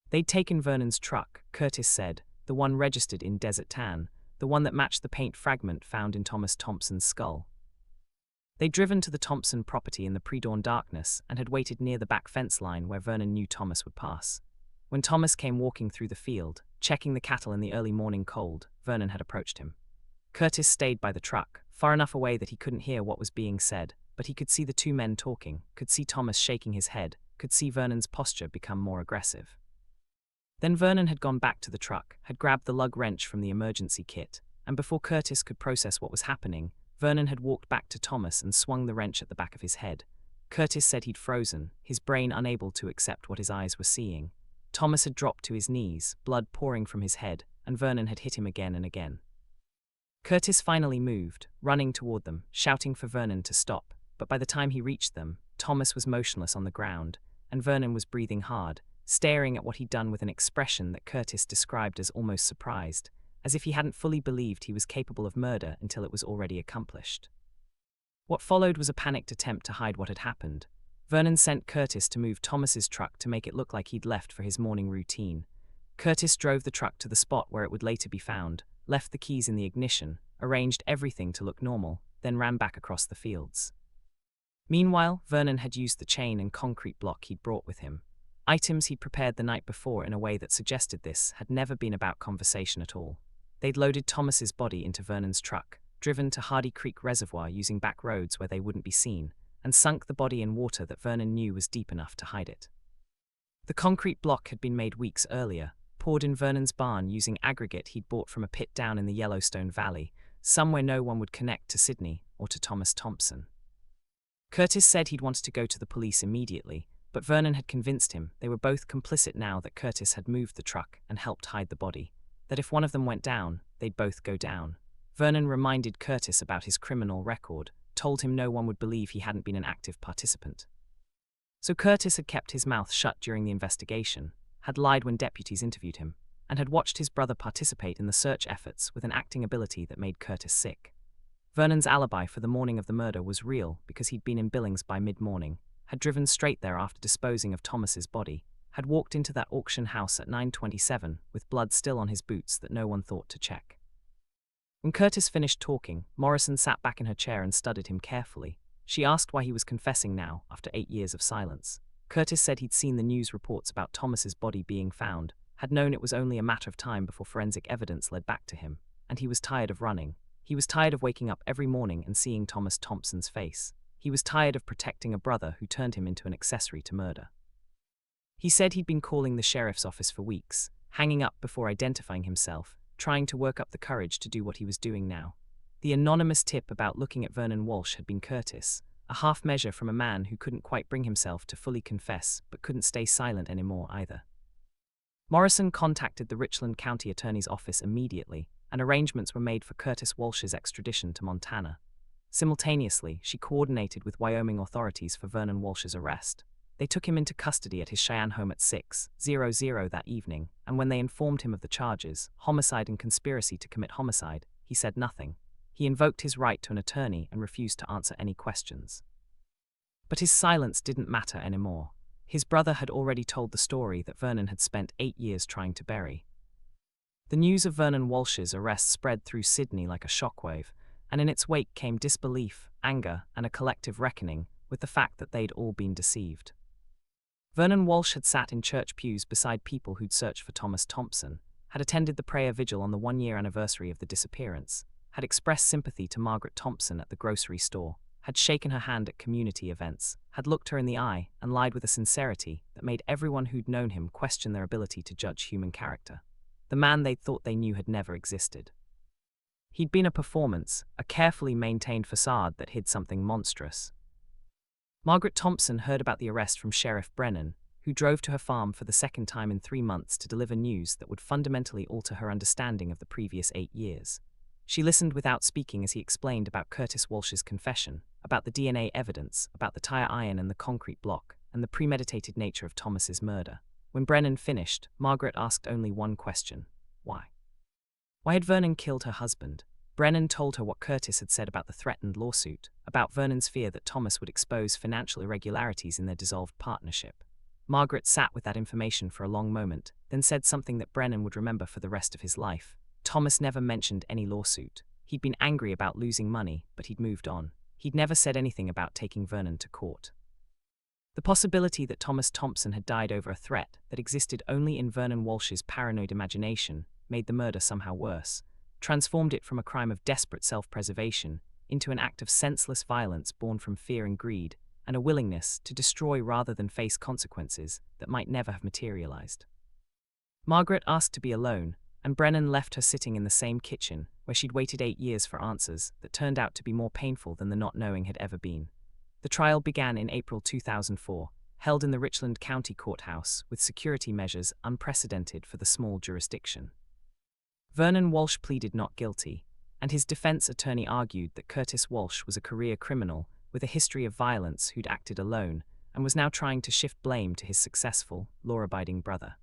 They'd taken Vernon's truck, Curtis said, the one registered in Desert Tan, the one that matched the paint fragment found in Thomas Thompson's skull. They'd driven to the Thompson property in the pre-dawn darkness and had waited near the back fence line where Vernon knew Thomas would pass. When Thomas came walking through the field, checking the cattle in the early morning cold, Vernon had approached him. Curtis stayed by the truck, far enough away that he couldn't hear what was being said, but he could see the 2 men talking, could see Thomas shaking his head, could see Vernon's posture become more aggressive. Then Vernon had gone back to the truck, had grabbed the lug wrench from the emergency kit, and before Curtis could process what was happening, Vernon had walked back to Thomas and swung the wrench at the back of his head. Curtis said he'd frozen, his brain unable to accept what his eyes were seeing. Thomas had dropped to his knees, blood pouring from his head, and Vernon had hit him again and again. Curtis finally moved, running toward them, shouting for Vernon to stop, but by the time he reached them, Thomas was motionless on the ground, and Vernon was breathing hard, staring at what he'd done with an expression that Curtis described as almost surprised, as if he hadn't fully believed he was capable of murder until it was already accomplished. What followed was a panicked attempt to hide what had happened. Vernon sent Curtis to move Thomas's truck to make it look like he'd left for his morning routine. Curtis drove the truck to the spot where it would later be found, left the keys in the ignition, arranged everything to look normal, then ran back across the fields. Meanwhile, Vernon had used the chain and concrete block he'd brought with him. Items he'd prepared the night before in a way that suggested this had never been about conversation at all. They'd loaded Thomas's body into Vernon's truck, driven to Hardy Creek Reservoir using back roads where they wouldn't be seen, and sunk the body in water that Vernon knew was deep enough to hide it. The concrete block had been made weeks earlier, poured in Vernon's barn using aggregate he'd bought from a pit down in the Yellowstone Valley, somewhere no one would connect to Sidney or to Thomas Thompson. Curtis said he'd wanted to go to the police immediately, but Vernon had convinced him they were both complicit now that Curtis had moved the truck and helped hide the body, that if one of them went down, they'd both go down. Vernon reminded Curtis about his criminal record, told him no one would believe he hadn't been an active participant. So Curtis had kept his mouth shut during the investigation, had lied when deputies interviewed him, and had watched his brother participate in the search efforts with an acting ability that made Curtis sick. Vernon's alibi for the morning of the murder was real because he'd been in Billings by mid-morning, had driven straight there after disposing of Thomas's body, had walked into that auction house at 9:27 with blood still on his boots that no one thought to check. When Curtis finished talking, Morrison sat back in her chair and studied him carefully. She asked why he was confessing now, after 8 years of silence. Curtis said he'd seen the news reports about Thomas's body being found, had known it was only a matter of time before forensic evidence led back to him, and he was tired of running. He was tired of waking up every morning and seeing Thomas Thompson's face. He was tired of protecting a brother who turned him into an accessory to murder. He said he'd been calling the sheriff's office for weeks, hanging up before identifying himself, trying to work up the courage to do what he was doing now. The anonymous tip about looking at Vernon Walsh had been Curtis, a half measure from a man who couldn't quite bring himself to fully confess but couldn't stay silent anymore either. Morrison contacted the Richland County Attorney's office immediately, and arrangements were made for Curtis Walsh's extradition to Montana. Simultaneously, she coordinated with Wyoming authorities for Vernon Walsh's arrest. They took him into custody at his Cheyenne home at 6:00 that evening, and when they informed him of the charges, homicide and conspiracy to commit homicide, he said nothing. He invoked his right to an attorney and refused to answer any questions. But his silence didn't matter anymore. His brother had already told the story that Vernon had spent 8 years trying to bury. The news of Vernon Walsh's arrest spread through Sidney like a shockwave, and in its wake came disbelief, anger, and a collective reckoning with the fact that they'd all been deceived. Vernon Walsh had sat in church pews beside people who'd searched for Thomas Thompson, had attended the prayer vigil on the 1-year anniversary of the disappearance, had expressed sympathy to Margaret Thompson at the grocery store, had shaken her hand at community events, had looked her in the eye and lied with a sincerity that made everyone who'd known him question their ability to judge human character. The man they'd thought they knew had never existed. He'd been a performance, a carefully maintained facade that hid something monstrous. Margaret Thompson heard about the arrest from Sheriff Brennan, who drove to her farm for the second time in 3 months to deliver news that would fundamentally alter her understanding of the previous 8 years. She listened without speaking as he explained about Curtis Walsh's confession, about the DNA evidence, about the tire iron and the concrete block, and the premeditated nature of Thomas's murder. When Brennan finished, Margaret asked only one question: why? Why had Vernon killed her husband? Brennan told her what Curtis had said about the threatened lawsuit, about Vernon's fear that Thomas would expose financial irregularities in their dissolved partnership. Margaret sat with that information for a long moment, then said something that Brennan would remember for the rest of his life. Thomas never mentioned any lawsuit. He'd been angry about losing money, but he'd moved on. He'd never said anything about taking Vernon to court. The possibility that Thomas Thompson had died over a threat that existed only in Vernon Walsh's paranoid imagination made the murder somehow worse, transformed it from a crime of desperate self-preservation into an act of senseless violence born from fear and greed, and a willingness to destroy rather than face consequences that might never have materialized. Margaret asked to be alone, and Brennan left her sitting in the same kitchen where she'd waited 8 years for answers that turned out to be more painful than the not knowing had ever been. The trial began in April 2004, held in the Richland County Courthouse with security measures unprecedented for the small jurisdiction. Vernon Walsh pleaded not guilty, and his defense attorney argued that Curtis Walsh was a career criminal with a history of violence who'd acted alone and was now trying to shift blame to his successful, law-abiding brother.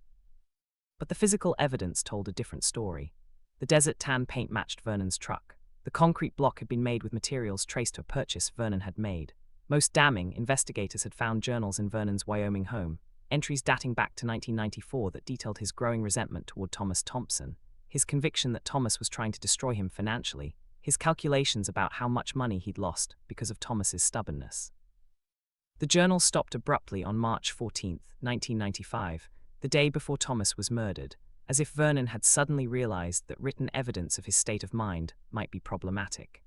But the physical evidence told a different story. The desert tan paint matched Vernon's truck. The concrete block had been made with materials traced to a purchase Vernon had made. Most damning, investigators had found journals in Vernon's Wyoming home, entries dating back to 1994 that detailed his growing resentment toward Thomas Thompson, his conviction that Thomas was trying to destroy him financially, his calculations about how much money he'd lost because of Thomas's stubbornness. The journal stopped abruptly on March 14, 1995, the day before Thomas was murdered, as if Vernon had suddenly realized that written evidence of his state of mind might be problematic.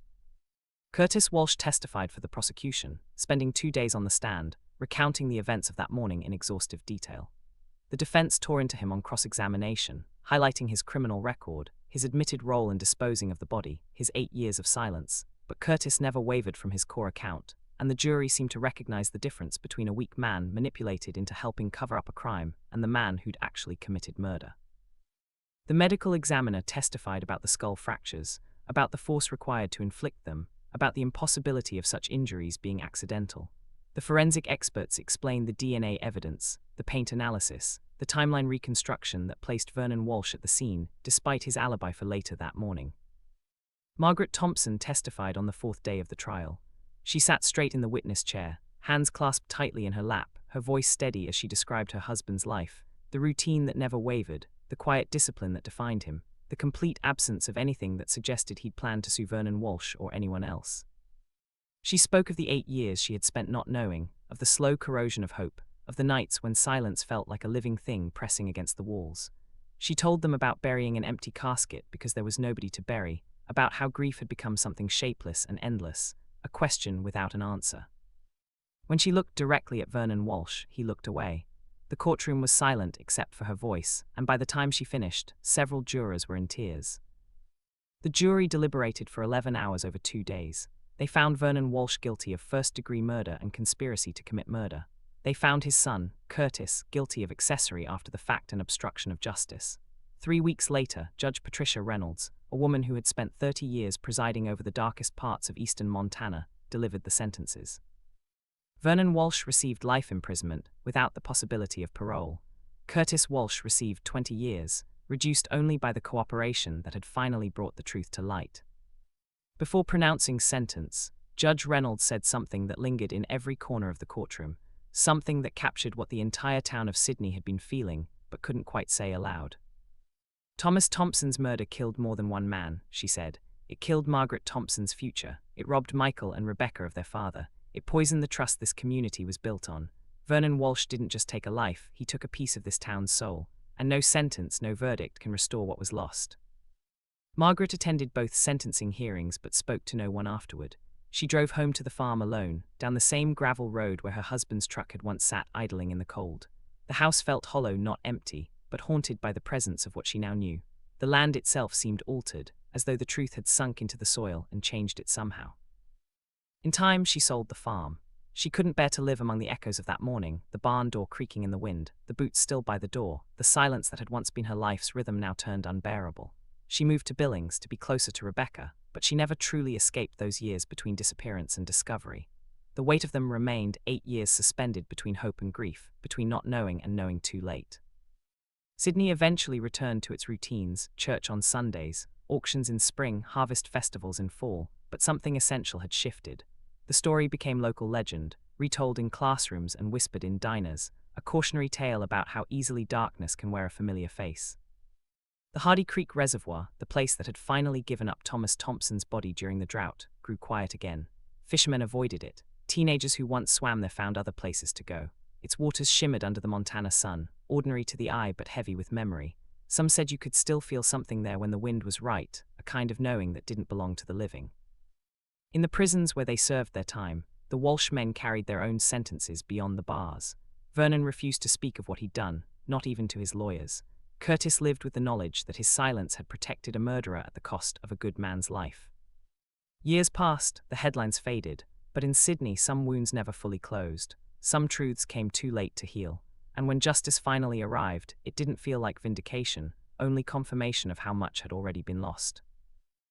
Curtis Walsh testified for the prosecution, spending 2 days on the stand, recounting the events of that morning in exhaustive detail. The defense tore into him on cross-examination, highlighting his criminal record, his admitted role in disposing of the body, his 8 years of silence, but Curtis never wavered from his core account, and the jury seemed to recognize the difference between a weak man manipulated into helping cover up a crime and the man who'd actually committed murder. The medical examiner testified about the skull fractures, about the force required to inflict them, about the impossibility of such injuries being accidental. The forensic experts explained the DNA evidence, the paint analysis, the timeline reconstruction that placed Vernon Walsh at the scene, despite his alibi for later that morning. Margaret Thompson testified on the 4th day of the trial. She sat straight in the witness chair, hands clasped tightly in her lap, her voice steady as she described her husband's life, the routine that never wavered, the quiet discipline that defined him, the complete absence of anything that suggested he'd planned to sue Vernon Walsh or anyone else. She spoke of the 8 years she had spent not knowing, of the slow corrosion of hope, of the nights when silence felt like a living thing pressing against the walls. She told them about burying an empty casket because there was nobody to bury, about how grief had become something shapeless and endless, a question without an answer. When she looked directly at Vernon Walsh, he looked away. The courtroom was silent except for her voice, and by the time she finished, several jurors were in tears. The jury deliberated for 11 hours over 2 days. They found Vernon Walsh guilty of first-degree murder and conspiracy to commit murder. They found his son, Curtis, guilty of accessory after the fact and obstruction of justice. 3 weeks later, Judge Patricia Reynolds, a woman who had spent 30 years presiding over the darkest parts of eastern Montana, delivered the sentences. Vernon Walsh received life imprisonment without the possibility of parole. Curtis Walsh received 20 years, reduced only by the cooperation that had finally brought the truth to light. Before pronouncing sentence, Judge Reynolds said something that lingered in every corner of the courtroom, something that captured what the entire town of Sidney had been feeling, but couldn't quite say aloud. Thomas Thompson's murder killed more than one man, she said. It killed Margaret Thompson's future. It robbed Michael and Rebecca of their father. It poisoned the trust this community was built on. Vernon Walsh didn't just take a life, he took a piece of this town's soul, and no sentence, no verdict can restore what was lost. Margaret attended both sentencing hearings but spoke to no one afterward. She drove home to the farm alone, down the same gravel road where her husband's truck had once sat idling in the cold. The house felt hollow, not empty, but haunted by the presence of what she now knew. The land itself seemed altered, as though the truth had sunk into the soil and changed it somehow. In time, she sold the farm. She couldn't bear to live among the echoes of that morning, the barn door creaking in the wind, the boots still by the door, the silence that had once been her life's rhythm now turned unbearable. She moved to Billings to be closer to Rebecca, but she never truly escaped those years between disappearance and discovery. The weight of them remained 8 years suspended between hope and grief, between not knowing and knowing too late. Sidney eventually returned to its routines, church on Sundays, auctions in spring, harvest festivals in fall, but something essential had shifted. The story became local legend, retold in classrooms and whispered in diners, a cautionary tale about how easily darkness can wear a familiar face. The Hardy Creek Reservoir, the place that had finally given up Thomas Thompson's body during the drought, grew quiet again. Fishermen avoided it. Teenagers who once swam there found other places to go. Its waters shimmered under the Montana sun, ordinary to the eye but heavy with memory. Some said you could still feel something there when the wind was right, a kind of knowing that didn't belong to the living. In the prisons where they served their time, the Walsh men carried their own sentences beyond the bars. Vernon refused to speak of what he'd done, not even to his lawyers. Curtis lived with the knowledge that his silence had protected a murderer at the cost of a good man's life. Years passed, the headlines faded, but in Sidney some wounds never fully closed. Some truths came too late to heal, and when justice finally arrived, it didn't feel like vindication, only confirmation of how much had already been lost.